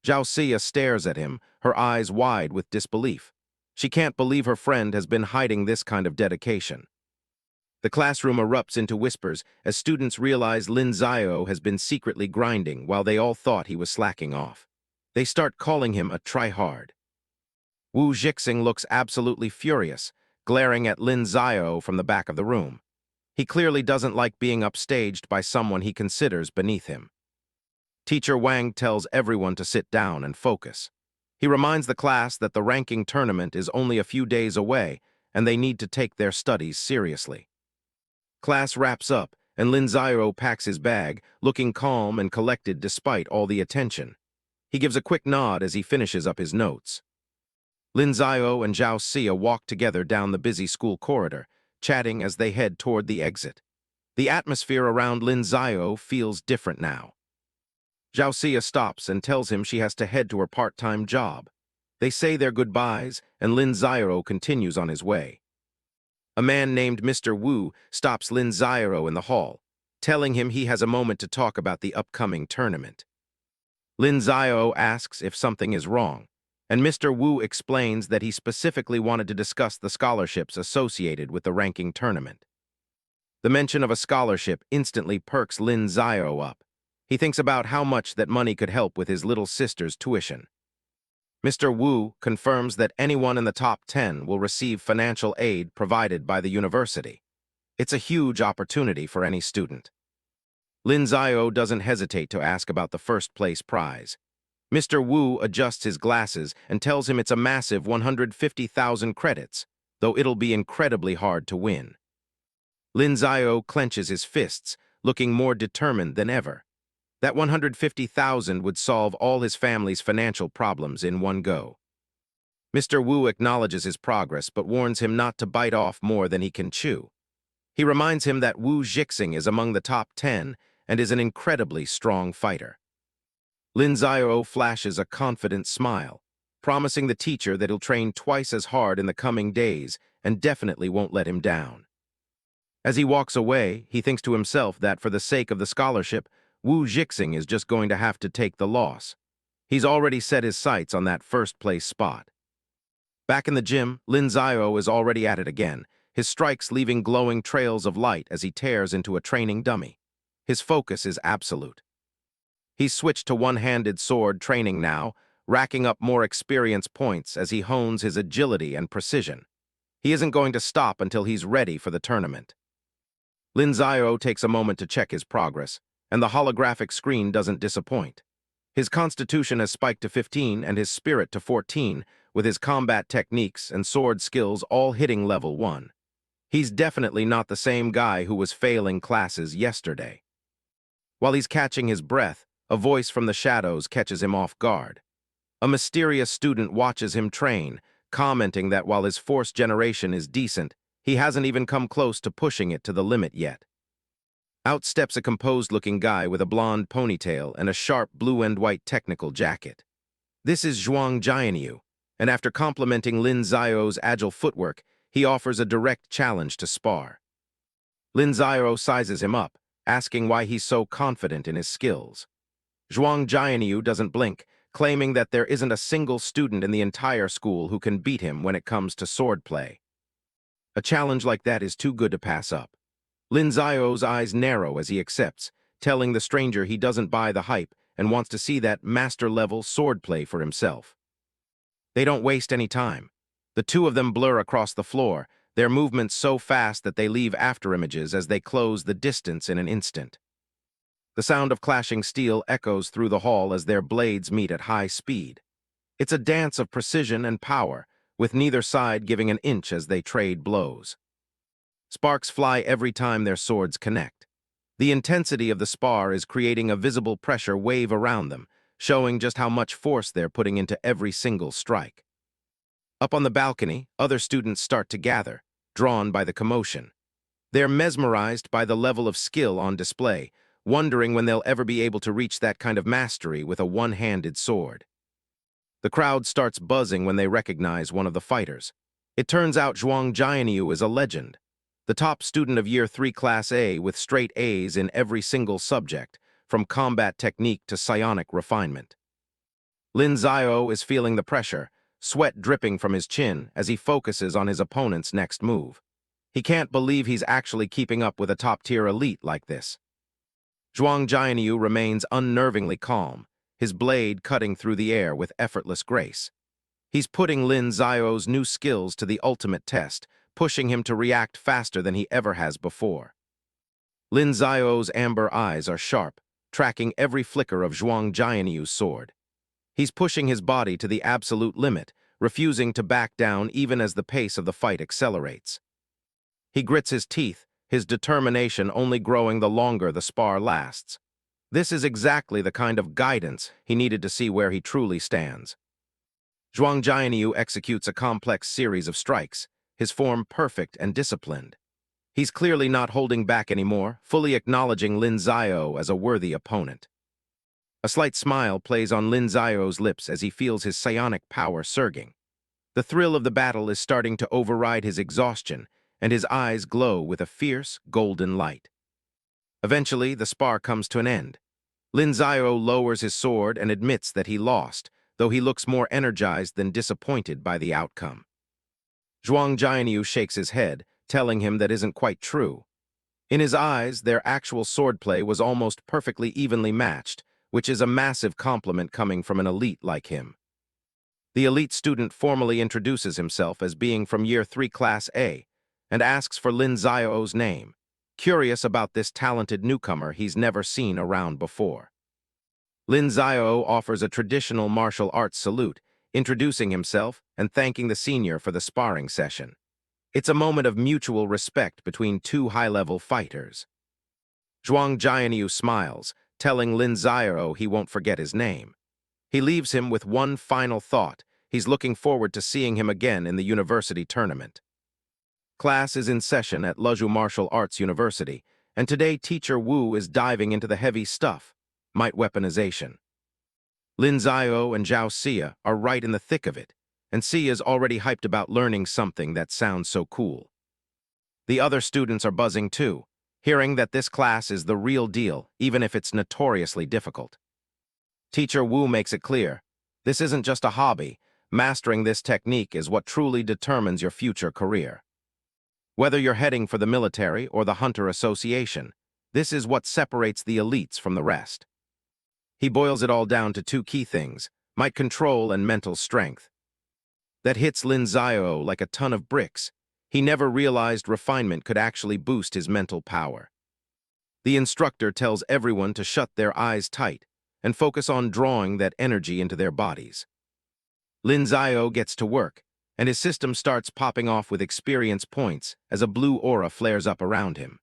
Zhao Xia stares at him, her eyes wide with disbelief. She can't believe her friend has been hiding this kind of dedication. The classroom erupts into whispers as students realize Lin Xiao has been secretly grinding while they all thought he was slacking off. They start calling him a tryhard. Wu Jixing looks absolutely furious, glaring at Lin Xiao from the back of the room. He clearly doesn't like being upstaged by someone he considers beneath him. Teacher Wang tells everyone to sit down and focus. He reminds the class that the ranking tournament is only a few days away and they need to take their studies seriously. Class wraps up, and Lin Xiao packs his bag, looking calm and collected despite all the attention. He gives a quick nod as he finishes up his notes. Lin Xiao and Zhao Xia walk together down the busy school corridor, chatting as they head toward the exit. The atmosphere around Lin Xiao feels different now. Zhao Xia stops and tells him she has to head to her part-time job. They say their goodbyes, and Lin Xiao continues on his way. A man named Mr. Wu stops Lin Xiao in the hall, telling him he has a moment to talk about the upcoming tournament. Lin Xiao asks if something is wrong, and Mr. Wu explains that he specifically wanted to discuss the scholarships associated with the ranking tournament. The mention of a scholarship instantly perks Lin Xiao up. He thinks about how much that money could help with his little sister's tuition. Mr. Wu confirms that anyone in the top 10 will receive financial aid provided by the university. It's a huge opportunity for any student. Lin Xiao doesn't hesitate to ask about the first-place prize. Mr. Wu adjusts his glasses and tells him it's a massive 150,000 credits, though it'll be incredibly hard to win. Lin Xiao clenches his fists, looking more determined than ever. That 150,000 would solve all his family's financial problems in one go. Mr. Wu acknowledges his progress but warns him not to bite off more than he can chew. He reminds him that Wu Jixing is among the top 10 and is an incredibly strong fighter. Lin Xiao flashes a confident smile, promising the teacher that he'll train twice as hard in the coming days and definitely won't let him down. As he walks away, he thinks to himself that for the sake of the scholarship, Wu Jixing is just going to have to take the loss. He's already set his sights on that first-place spot. Back in the gym, Lin Xiao is already at it again, his strikes leaving glowing trails of light as he tears into a training dummy. His focus is absolute. He's switched to one-handed sword training now, racking up more experience points as he hones his agility and precision. He isn't going to stop until he's ready for the tournament. Lin Xiao takes a moment to check his progress, and the holographic screen doesn't disappoint. His constitution has spiked to 15 and his spirit to 14, with his combat techniques and sword skills all hitting level 1. He's definitely not the same guy who was failing classes yesterday. While he's catching his breath, a voice from the shadows catches him off guard. A mysterious student watches him train, commenting that while his force generation is decent, he hasn't even come close to pushing it to the limit yet. Out steps a composed-looking guy with a blonde ponytail and a sharp blue-and-white technical jacket. This is Zhuang Jianyu, and after complimenting Lin Xiao's agile footwork, he offers a direct challenge to spar. Lin Xiao sizes him up, asking why he's so confident in his skills. Zhuang Jianyu doesn't blink, claiming that there isn't a single student in the entire school who can beat him when it comes to swordplay. A challenge like that is too good to pass up. Lin Xiao's eyes narrow as he accepts, telling the stranger he doesn't buy the hype and wants to see that master-level swordplay for himself. They don't waste any time. The two of them blur across the floor, their movements so fast that they leave afterimages as they close the distance in an instant. The sound of clashing steel echoes through the hall as their blades meet at high speed. It's a dance of precision and power, with neither side giving an inch as they trade blows. Sparks fly every time their swords connect. The intensity of the spar is creating a visible pressure wave around them, showing just how much force they're putting into every single strike. Up on the balcony, other students start to gather, drawn by the commotion. They're mesmerized by the level of skill on display, wondering when they'll ever be able to reach that kind of mastery with a one-handed sword. The crowd starts buzzing when they recognize one of the fighters. It turns out Zhuang Jianyu is a legend, the top student of Year 3 Class A with straight A's in every single subject, from combat technique to psionic refinement. Lin Xiao is feeling the pressure, sweat dripping from his chin as he focuses on his opponent's next move. He can't believe he's actually keeping up with a top-tier elite like this. Zhuang Jianyu remains unnervingly calm, his blade cutting through the air with effortless grace. He's putting Lin Xiao's new skills to the ultimate test, pushing him to react faster than he ever has before. Lin Xiao's amber eyes are sharp, tracking every flicker of Zhuang Jianyu's sword. He's pushing his body to the absolute limit, refusing to back down even as the pace of the fight accelerates. He grits his teeth, his determination only growing the longer the spar lasts. This is exactly the kind of guidance he needed to see where he truly stands. Zhuang Jianyu executes a complex series of strikes, his form perfect and disciplined. He's clearly not holding back anymore, fully acknowledging Lin Xiao as a worthy opponent. A slight smile plays on Lin Xiao's lips as he feels his psionic power surging. The thrill of the battle is starting to override his exhaustion, and his eyes glow with a fierce, golden light. Eventually, the spar comes to an end. Lin Xiao lowers his sword and admits that he lost, though he looks more energized than disappointed by the outcome. Zhuang Jianyu shakes his head, telling him that isn't quite true. In his eyes, their actual swordplay was almost perfectly evenly matched, which is a massive compliment coming from an elite like him. The elite student formally introduces himself as being from Year 3 Class A and asks for Lin Xiao's name, curious about this talented newcomer he's never seen around before. Lin Xiao offers a traditional martial arts salute, introducing himself and thanking the senior for the sparring session. It's a moment of mutual respect between two high-level fighters. Zhuang Jianyu smiles, telling Lin Xiao he won't forget his name. He leaves him with one final thought. He's looking forward to seeing him again in the university tournament. Class is in session at Lezhu Martial Arts University, and today Teacher Wu is diving into the heavy stuff, might weaponization. Lin Xiao and Zhao Xia are right in the thick of it, and Xia's already hyped about learning something that sounds so cool. The other students are buzzing too, hearing that this class is the real deal, even if it's notoriously difficult. Teacher Wu makes it clear, this isn't just a hobby. Mastering this technique is what truly determines your future career. Whether you're heading for the military or the Hunter Association, this is what separates the elites from the rest. He boils it all down to two key things, might control and mental strength. That hits Lin Xiao like a ton of bricks. He never realized refinement could actually boost his mental power. The instructor tells everyone to shut their eyes tight and focus on drawing that energy into their bodies. Lin Xiao gets to work, and his system starts popping off with experience points as a blue aura flares up around him.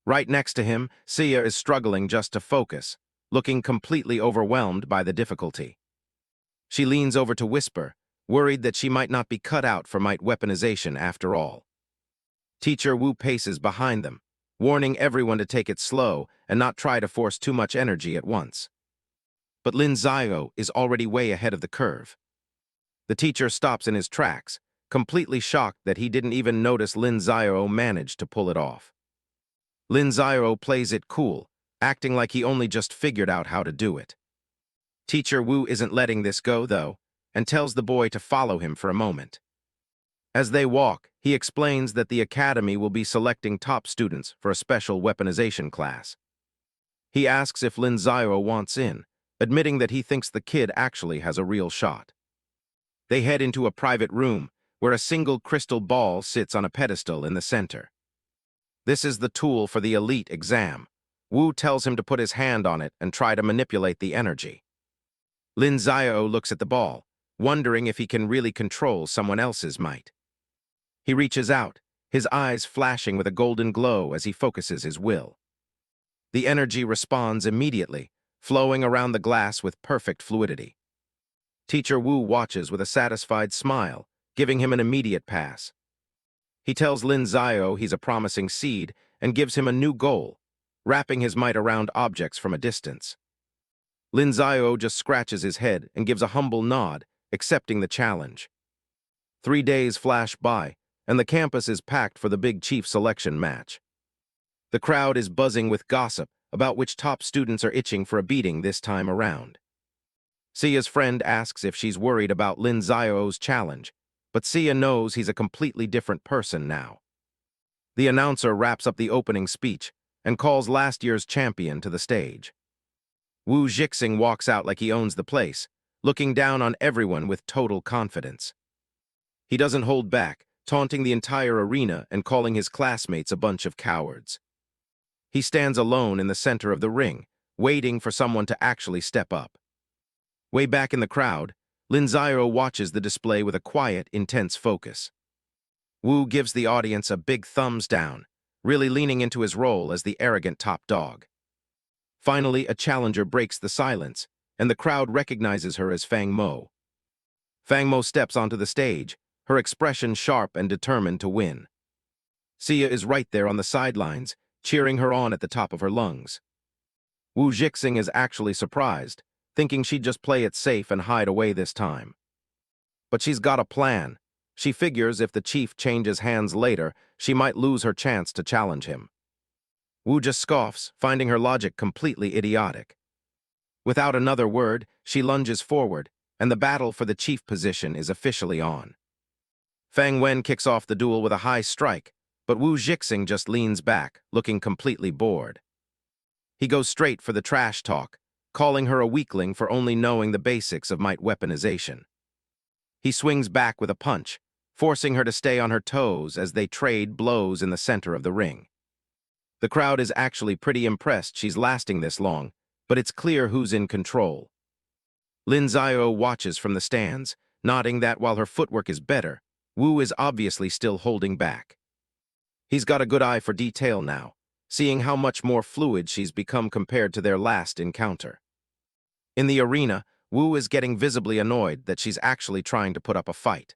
Right next to him, Sia is struggling just to focus, looking completely overwhelmed by the difficulty. She leans over to whisper, worried that she might not be cut out for might weaponization after all. Teacher Wu paces behind them, warning everyone to take it slow and not try to force too much energy at once. But Lin Xiao is already way ahead of the curve. The teacher stops in his tracks, completely shocked that he didn't even notice Lin Xiao managed to pull it off. Lin Xiao plays it cool, acting like he only just figured out how to do it. Teacher Wu isn't letting this go, though, and tells the boy to follow him for a moment. As they walk, he explains that the academy will be selecting top students for a special weaponization class. He asks if Lin Xiao wants in, admitting that he thinks the kid actually has a real shot. They head into a private room where a single crystal ball sits on a pedestal in the center. This is the tool for the elite exam. Wu tells him to put his hand on it and try to manipulate the energy. Lin Xiao looks at the ball, wondering if he can really control someone else's might. He reaches out, his eyes flashing with a golden glow as he focuses his will. The energy responds immediately, flowing around the glass with perfect fluidity. Teacher Wu watches with a satisfied smile, giving him an immediate pass. He tells Lin Xiao he's a promising seed and gives him a new goal, wrapping his might around objects from a distance. Lin Xiao just scratches his head and gives a humble nod, accepting the challenge. 3 days flash by, and the campus is packed for the big chief selection match. The crowd is buzzing with gossip about which top students are itching for a beating this time around. Sia's friend asks if she's worried about Lin Xiao's challenge, but Sia knows he's a completely different person now. The announcer wraps up the opening speech and calls last year's champion to the stage. Wu Jixing walks out like he owns the place, looking down on everyone with total confidence. He doesn't hold back, taunting the entire arena and calling his classmates a bunch of cowards. He stands alone in the center of the ring, waiting for someone to actually step up. Way back in the crowd, Lin Xiao watches the display with a quiet, intense focus. Wu gives the audience a big thumbs down, really leaning into his role as the arrogant top dog. Finally, a challenger breaks the silence, and the crowd recognizes her as Fang Mo. Fang Mo steps onto the stage, her expression sharp and determined to win. Sia is right there on the sidelines, cheering her on at the top of her lungs. Wu Jixing is actually surprised, thinking she'd just play it safe and hide away this time. But she's got a plan. She figures if the chief changes hands later, she might lose her chance to challenge him. Wu just scoffs, finding her logic completely idiotic. Without another word, she lunges forward, and the battle for the chief position is officially on. Fang Wen kicks off the duel with a high strike, but Wu Jixing just leans back, looking completely bored. He goes straight for the trash talk, calling her a weakling for only knowing the basics of might weaponization. He swings back with a punch, forcing her to stay on her toes as they trade blows in the center of the ring. The crowd is actually pretty impressed she's lasting this long, but it's clear who's in control. Lin Xiao watches from the stands, nodding that while her footwork is better, Wu is obviously still holding back. He's got a good eye for detail now, seeing how much more fluid she's become compared to their last encounter. In the arena, Wu is getting visibly annoyed that she's actually trying to put up a fight.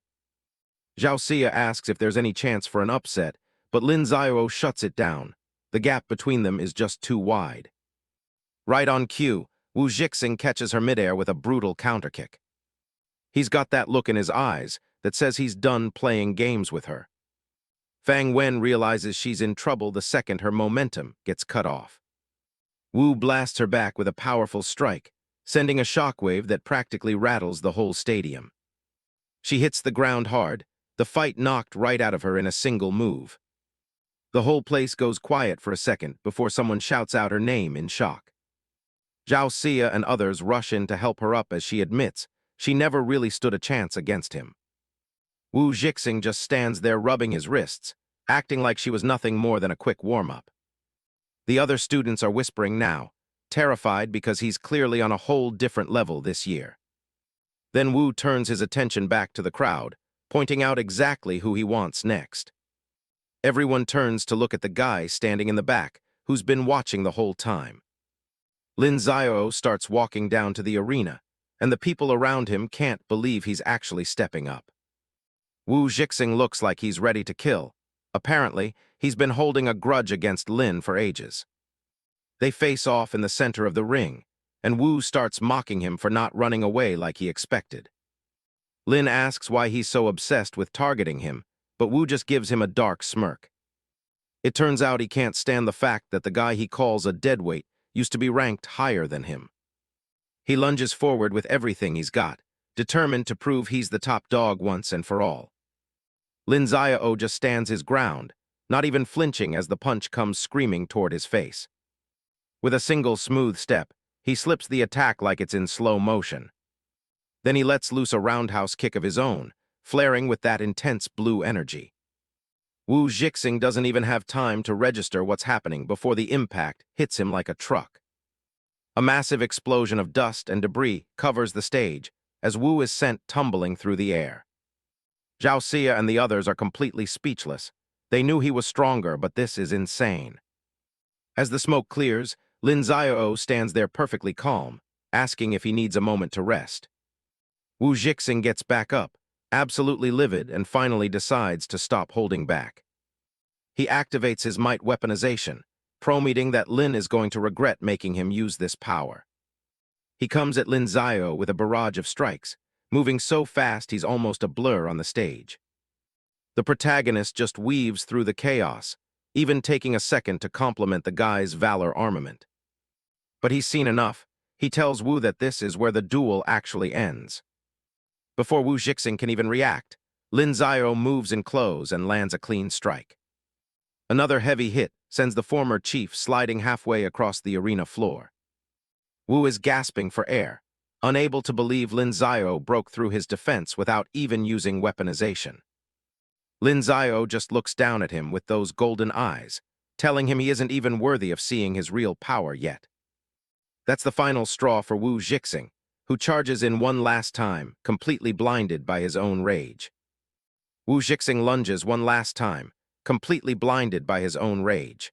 Zhao Xia asks if there's any chance for an upset, but Lin Xiao shuts it down. The gap between them is just too wide. Right on cue, Wu Jixing catches her midair with a brutal counterkick. He's got that look in his eyes that says he's done playing games with her. Fang Wen realizes she's in trouble the second her momentum gets cut off. Wu blasts her back with a powerful strike, sending a shockwave that practically rattles the whole stadium. She hits the ground hard, the fight knocked right out of her in a single move. The whole place goes quiet for a second before someone shouts out her name in shock. Zhao Xia and others rush in to help her up as she admits she never really stood a chance against him. Wu Jixing just stands there rubbing his wrists, acting like she was nothing more than a quick warm-up. The other students are whispering now, terrified because he's clearly on a whole different level this year. Then Wu turns his attention back to the crowd, pointing out exactly who he wants next. Everyone turns to look at the guy standing in the back, who's been watching the whole time. Lin Xiao starts walking down to the arena, and the people around him can't believe he's actually stepping up. Wu Jixing looks like he's ready to kill. Apparently, he's been holding a grudge against Lin for ages. They face off in the center of the ring, and Wu starts mocking him for not running away like he expected. Lin asks why he's so obsessed with targeting him, but Wu just gives him a dark smirk. It turns out he can't stand the fact that the guy he calls a deadweight used to be ranked higher than him. He lunges forward with everything he's got, determined to prove he's the top dog once and for all. Lin Xiao just stands his ground, not even flinching as the punch comes screaming toward his face. With a single smooth step, he slips the attack like it's in slow motion. Then he lets loose a roundhouse kick of his own, flaring with that intense blue energy. Wu Jixing doesn't even have time to register what's happening before the impact hits him like a truck. A massive explosion of dust and debris covers the stage as Wu is sent tumbling through the air. Zhao Xia and the others are completely speechless. They knew he was stronger, but this is insane. As the smoke clears, Lin Xiao stands there perfectly calm, asking if he needs a moment to rest. Wu Jixing gets back up, absolutely livid, and finally decides to stop holding back. He activates his might weaponization, prometing that Lin is going to regret making him use this power. He comes at Lin Xiao with a barrage of strikes, moving so fast he's almost a blur on the stage. The protagonist just weaves through the chaos, even taking a second to compliment the guy's valor armament. But he's seen enough. He tells Wu that this is where the duel actually ends. Before Wu Jixing can even react, Lin Xiao moves in close and lands a clean strike. Another heavy hit sends the former chief sliding halfway across the arena floor. Wu is gasping for air, unable to believe Lin Xiao broke through his defense without even using weaponization. Lin Xiao just looks down at him with those golden eyes, telling him he isn't even worthy of seeing his real power yet. That's the final straw for Wu Jixing, who charges in one last time, completely blinded by his own rage. Wu Jixing lunges one last time, completely blinded by his own rage.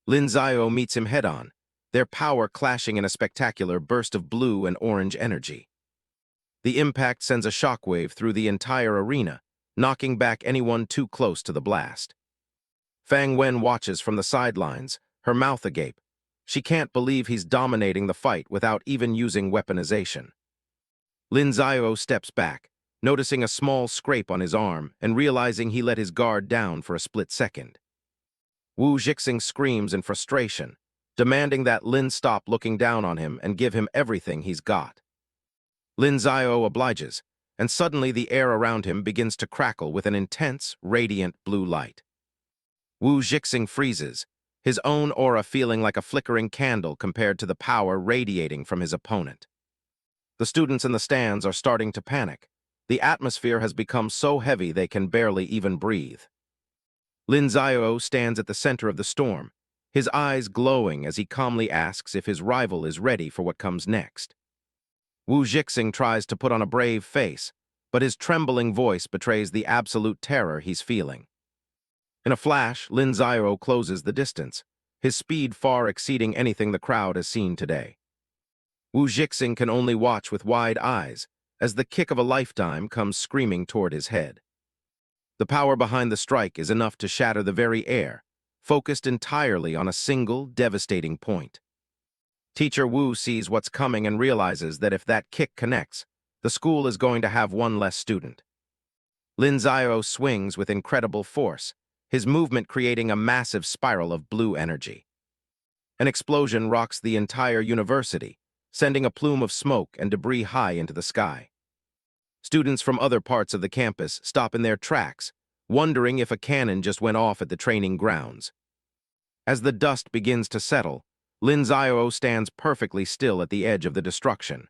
Lin Xiao meets him head-on, their power clashing in a spectacular burst of blue and orange energy. The impact sends a shockwave through the entire arena, knocking back anyone too close to the blast. Fang Wen watches from the sidelines, her mouth agape. She can't believe he's dominating the fight without even using weaponization. Lin Xiao steps back, noticing a small scrape on his arm and realizing he let his guard down for a split second. Wu Jixing screams in frustration, demanding that Lin stop looking down on him and give him everything he's got. Lin Xiao obliges, and suddenly the air around him begins to crackle with an intense, radiant blue light. Wu Jixing freezes, his own aura feeling like a flickering candle compared to the power radiating from his opponent. The students in the stands are starting to panic. The atmosphere has become so heavy they can barely even breathe. Lin Xiao stands at the center of the storm, his eyes glowing as he calmly asks if his rival is ready for what comes next. Wu Jixing tries to put on a brave face, but his trembling voice betrays the absolute terror he's feeling. In a flash, Lin Xiao closes the distance, his speed far exceeding anything the crowd has seen today. Wu Jixing can only watch with wide eyes as the kick of a lifetime comes screaming toward his head. The power behind the strike is enough to shatter the very air, focused entirely on a single, devastating point. Teacher Wu sees what's coming and realizes that if that kick connects, the school is going to have one less student. Lin Xiao swings with incredible force, his movement creating a massive spiral of blue energy. An explosion rocks the entire university, sending a plume of smoke and debris high into the sky. Students from other parts of the campus stop in their tracks, wondering if a cannon just went off at the training grounds. As the dust begins to settle, Lin Xiao stands perfectly still at the edge of the destruction.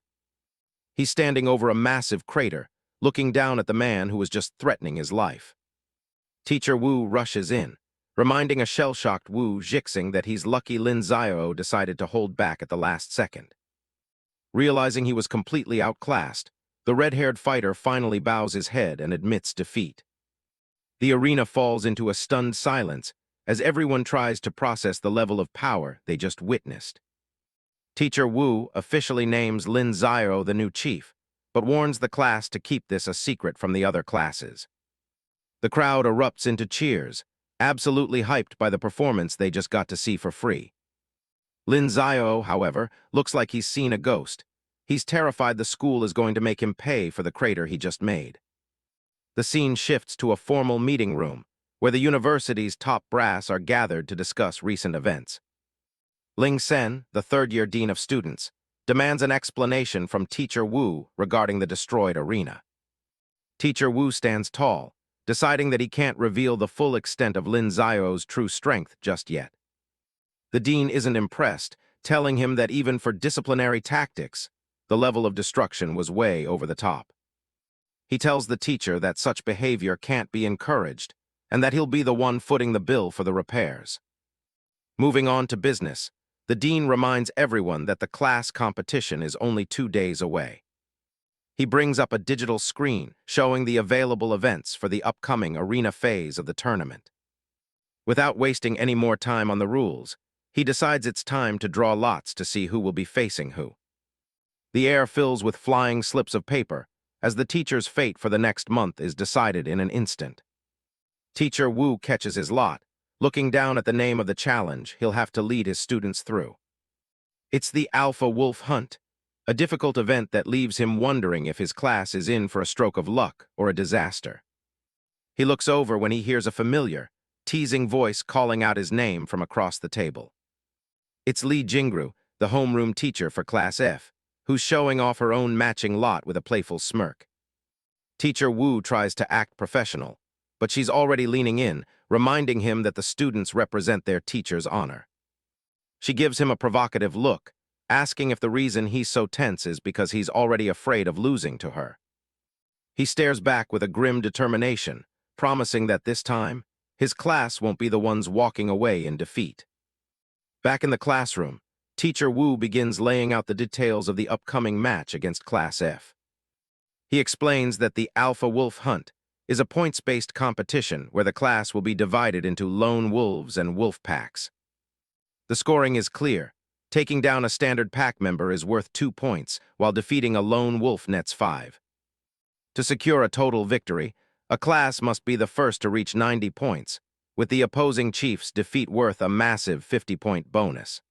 He's standing over a massive crater, looking down at the man who was just threatening his life. Teacher Wu rushes in, reminding a shell-shocked Wu Jixing that he's lucky Lin Xiao decided to hold back at the last second. Realizing he was completely outclassed, the red-haired fighter finally bows his head and admits defeat. The arena falls into a stunned silence as everyone tries to process the level of power they just witnessed. Teacher Wu officially names Lin Xiao the new chief, but warns the class to keep this a secret from the other classes. The crowd erupts into cheers, absolutely hyped by the performance they just got to see for free. Lin Xiao, however, looks like he's seen a ghost. He's terrified the school is going to make him pay for the crater he just made. The scene shifts to a formal meeting room, where the university's top brass are gathered to discuss recent events. Ling Sen, the third-year dean of students, demands an explanation from Teacher Wu regarding the destroyed arena. Teacher Wu stands tall, deciding that he can't reveal the full extent of Lin Xiao's true strength just yet. The dean isn't impressed, telling him that even for disciplinary tactics, the level of destruction was way over the top. He tells the teacher that such behavior can't be encouraged, and that he'll be the one footing the bill for the repairs. Moving on to business, the dean reminds everyone that the class competition is only 2 days away. He brings up a digital screen showing the available events for the upcoming arena phase of the tournament. Without wasting any more time on the rules, he decides it's time to draw lots to see who will be facing who. The air fills with flying slips of paper, as the teacher's fate for the next month is decided in an instant. Teacher Wu catches his lot, looking down at the name of the challenge he'll have to lead his students through. It's the Alpha Wolf Hunt, a difficult event that leaves him wondering if his class is in for a stroke of luck or a disaster. He looks over when he hears a familiar, teasing voice calling out his name from across the table. It's Li Jingru, the homeroom teacher for Class F, who's showing off her own matching lot with a playful smirk. Teacher Wu tries to act professional, but she's already leaning in, reminding him that the students represent their teacher's honor. She gives him a provocative look, asking if the reason he's so tense is because he's already afraid of losing to her. He stares back with a grim determination, promising that this time, his class won't be the ones walking away in defeat. Back in the classroom, Teacher Wu begins laying out the details of the upcoming match against Class F. He explains that the Alpha Wolf Hunt is a points-based competition where the class will be divided into lone wolves and wolf packs. The scoring is clear. Taking down a standard pack member is worth 2 points, while defeating a lone wolf nets 5. To secure a total victory, a class must be the first to reach 90 points, with the opposing chief's defeat worth a massive 50-point bonus.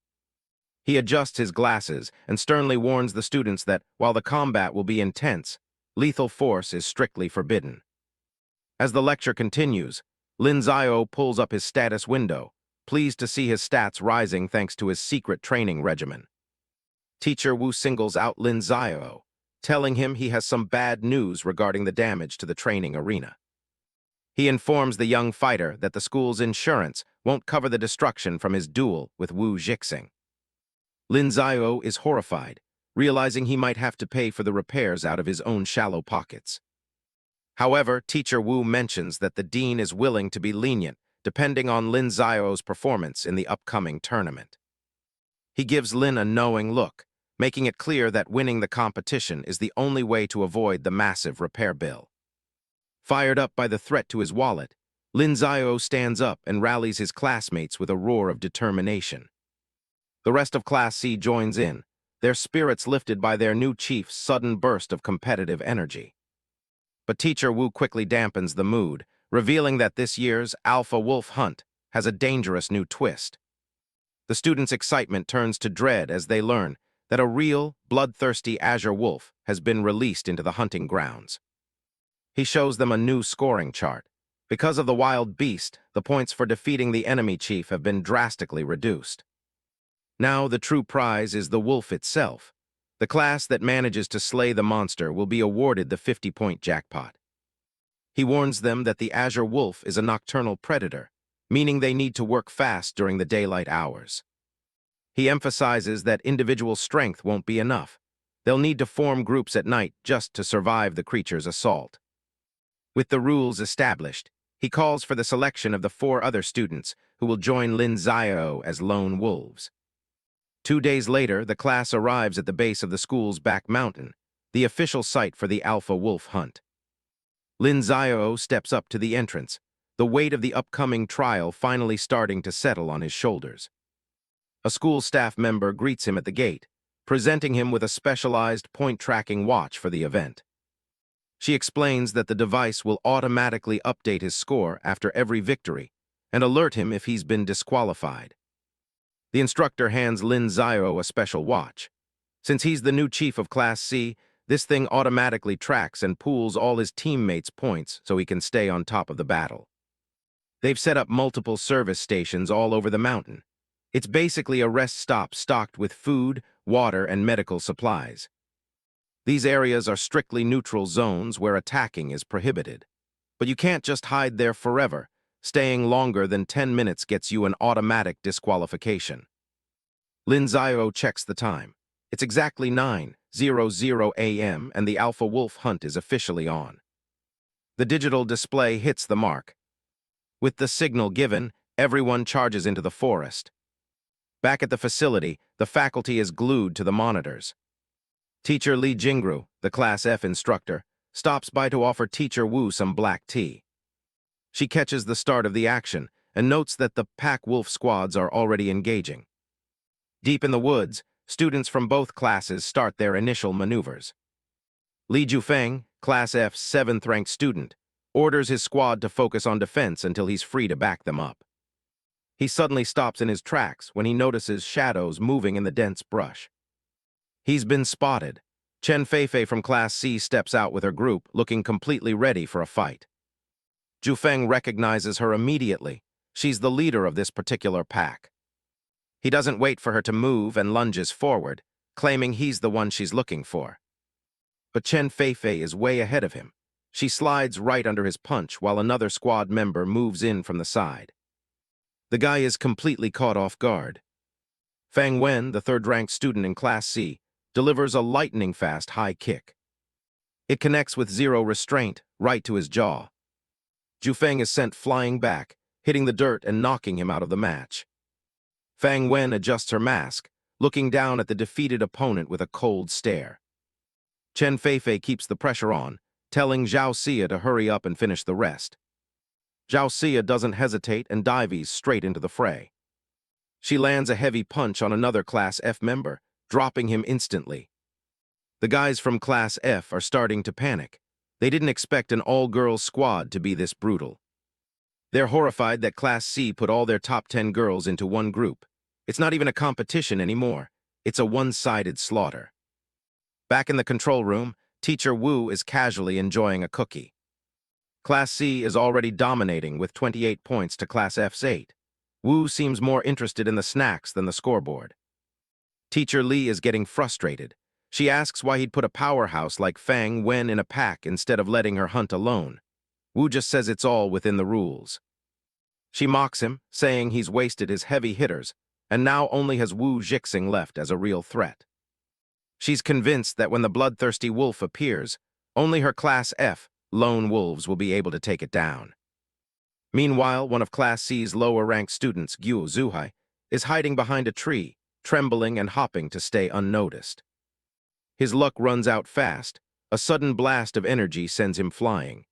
He adjusts his glasses and sternly warns the students that, while the combat will be intense, lethal force is strictly forbidden. As the lecture continues, Lin Xiao pulls up his status window, pleased to see his stats rising thanks to his secret training regimen. Teacher Wu singles out Lin Xiao, telling him he has some bad news regarding the damage to the training arena. He informs the young fighter that the school's insurance won't cover the destruction from his duel with Wu Jixing. Lin Xiao is horrified, realizing he might have to pay for the repairs out of his own shallow pockets. However, Teacher Wu mentions that the dean is willing to be lenient depending on Lin Xiao's performance in the upcoming tournament. He gives Lin a knowing look, making it clear that winning the competition is the only way to avoid the massive repair bill. Fired up by the threat to his wallet, Lin Xiao stands up and rallies his classmates with a roar of determination. The rest of Class C joins in, their spirits lifted by their new chief's sudden burst of competitive energy. But Teacher Wu quickly dampens the mood, revealing that this year's Alpha Wolf Hunt has a dangerous new twist. The students' excitement turns to dread as they learn that a real, bloodthirsty Azure Wolf has been released into the hunting grounds. He shows them a new scoring chart. Because of the wild beast, the points for defeating the enemy chief have been drastically reduced. Now the true prize is the wolf itself. The class that manages to slay the monster will be awarded the 50-point jackpot. He warns them that the Azure Wolf is a nocturnal predator, meaning they need to work fast during the daylight hours. He emphasizes that individual strength won't be enough. They'll need to form groups at night just to survive the creature's assault. With the rules established, he calls for the selection of the 4 other students who will join Lin Xiao as lone wolves. 2 days later, the class arrives at the base of the school's back mountain, the official site for the alpha wolf hunt. Lin Xiao steps up to the entrance, the weight of the upcoming trial finally starting to settle on his shoulders. A school staff member greets him at the gate, presenting him with a specialized point-tracking watch for the event. She explains that the device will automatically update his score after every victory and alert him if he's been disqualified. The instructor hands Lin Xiao a special watch. Since he's the new chief of Class C, this thing automatically tracks and pools all his teammates' points so he can stay on top of the battle. They've set up multiple service stations all over the mountain. It's basically a rest stop stocked with food, water, and medical supplies. These areas are strictly neutral zones where attacking is prohibited. But you can't just hide there forever. Staying longer than 10 minutes gets you an automatic disqualification. Lin Xiao checks the time. It's exactly 9:00 a.m. and the Alpha Wolf hunt is officially on. The digital display hits the mark. With the signal given, everyone charges into the forest. Back at the facility, the faculty is glued to the monitors. Teacher Li Jingru, the Class F instructor, stops by to offer Teacher Wu some black tea. She catches the start of the action and notes that the pack wolf squads are already engaging. Deep in the woods, students from both classes start their initial maneuvers. Li Jufeng, Class F's 7th-ranked student, orders his squad to focus on defense until he's free to back them up. He suddenly stops in his tracks when he notices shadows moving in the dense brush. He's been spotted. Chen Feifei from Class C steps out with her group, looking completely ready for a fight. Jufeng recognizes her immediately. She's the leader of this particular pack. He doesn't wait for her to move and lunges forward, claiming he's the one she's looking for. But Chen Feifei is way ahead of him. She slides right under his punch while another squad member moves in from the side. The guy is completely caught off guard. Fang Wen, the 3rd-ranked student in Class C, delivers a lightning-fast high kick. It connects with zero restraint, right to his jaw. Jufeng is sent flying back, hitting the dirt and knocking him out of the match. Fang Wen adjusts her mask, looking down at the defeated opponent with a cold stare. Chen Feifei keeps the pressure on, telling Zhao Xia to hurry up and finish the rest. Zhao Xia doesn't hesitate and dives straight into the fray. She lands a heavy punch on another Class F member, dropping him instantly. The guys from Class F are starting to panic. They didn't expect an all-girls squad to be this brutal. They're horrified that Class C put all their top 10 girls into one group. It's not even a competition anymore. It's a one-sided slaughter. Back in the control room, Teacher Wu is casually enjoying a cookie. Class C is already dominating with 28 points to Class F's 8. Wu seems more interested in the snacks than the scoreboard. Teacher Li is getting frustrated. She asks why he'd put a powerhouse like Fang Wen in a pack instead of letting her hunt alone. Wu just says it's all within the rules. She mocks him, saying he's wasted his heavy hitters, and now only has Wu Jixing left as a real threat. She's convinced that when the bloodthirsty wolf appears, only her Class F lone wolves will be able to take it down. Meanwhile, one of Class C's lower-ranked students, Guo Zuhai, is hiding behind a tree, trembling and hopping to stay unnoticed. His luck runs out fast. A sudden blast of energy sends him flying.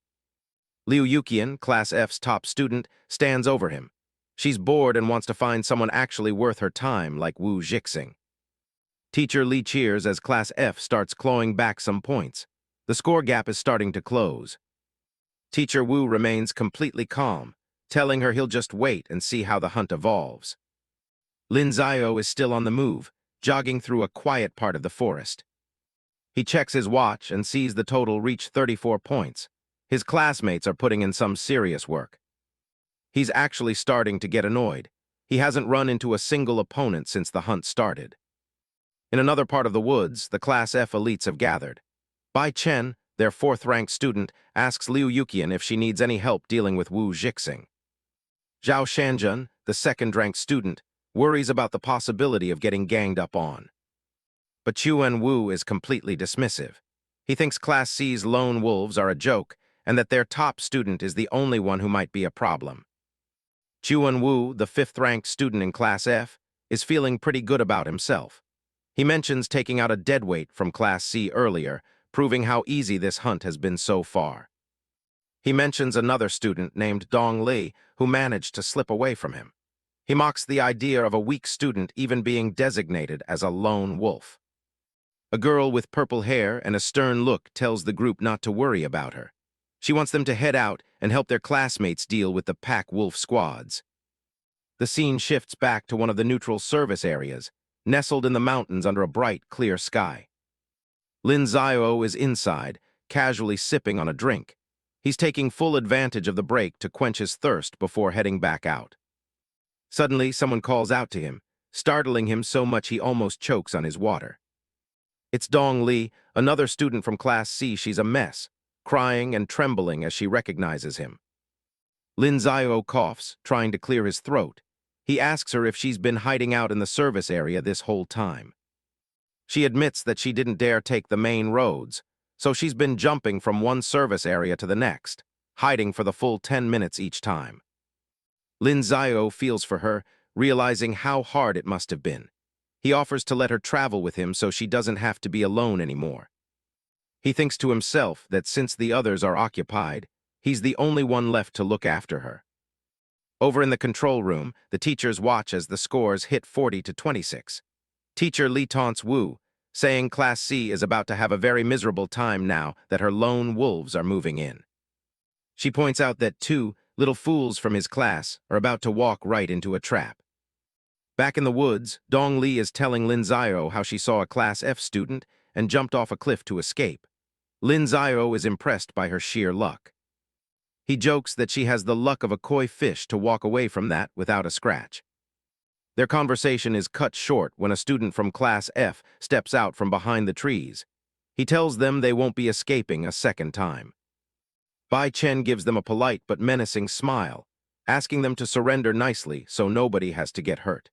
Liu Yuqian, Class F's top student, stands over him. She's bored and wants to find someone actually worth her time, like Wu Jixing. Teacher Li cheers as Class F starts clawing back some points. The score gap is starting to close. Teacher Wu remains completely calm, telling her he'll just wait and see how the hunt evolves. Lin Xiao is still on the move, jogging through a quiet part of the forest. He checks his watch and sees the total reach 34 points. His classmates are putting in some serious work. He's actually starting to get annoyed. He hasn't run into a single opponent since the hunt started. In another part of the woods, the Class F elites have gathered. Bai Chen, their 4th-ranked student, asks Liu Yuqian if she needs any help dealing with Wu Jixing. Zhao Shanjun, the 2nd-ranked student, worries about the possibility of getting ganged up on. but Chuan Wu is completely dismissive. He thinks Class C's lone wolves are a joke and that their top student is the only one who might be a problem. Chuan Wu, the fifth-ranked student in Class F, is feeling pretty good about himself. He mentions taking out a deadweight from Class C earlier, proving how easy this hunt has been so far. He mentions another student named Dong Li who managed to slip away from him. He mocks the idea of a weak student even being designated as a lone wolf. A girl with purple hair and a stern look tells the group not to worry about her. She wants them to head out and help their classmates deal with the pack wolf squads. The scene shifts back to one of the neutral service areas, nestled in the mountains under a bright, clear sky. Lin Xiao is inside, casually sipping on a drink. He's taking full advantage of the break to quench his thirst before heading back out. Suddenly, someone calls out to him, startling him so much he almost chokes on his water. It's Dong Li, another student from Class C. She's a mess, crying and trembling as she recognizes him. Lin Xiao coughs, trying to clear his throat. He asks her if she's been hiding out in the service area this whole time. She admits that she didn't dare take the main roads, so she's been jumping from one service area to the next, hiding for the full 10 minutes each time. Lin Xiao feels for her, realizing how hard it must have been. He offers to let her travel with him so she doesn't have to be alone anymore. He thinks to himself that since the others are occupied, he's the only one left to look after her. Over in the control room, the teachers watch as the scores hit 40-26. Teacher Li taunts Wu, saying Class C is about to have a very miserable time now that her lone wolves are moving in. She points out that two little fools from his class are about to walk right into a trap. Back in the woods, Dong Li is telling Lin Xiao how she saw a Class F student and jumped off a cliff to escape. Lin Xiao is impressed by her sheer luck. He jokes that she has the luck of a koi fish to walk away from that without a scratch. Their conversation is cut short when a student from Class F steps out from behind the trees. He tells them they won't be escaping a second time. Bai Chen gives them a polite but menacing smile, asking them to surrender nicely so nobody has to get hurt.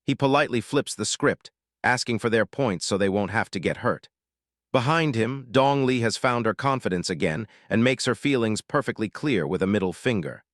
He politely flips the script, asking for their points so they won't have to get hurt. Behind him, Dong Li has found her confidence again and makes her feelings perfectly clear with a middle finger.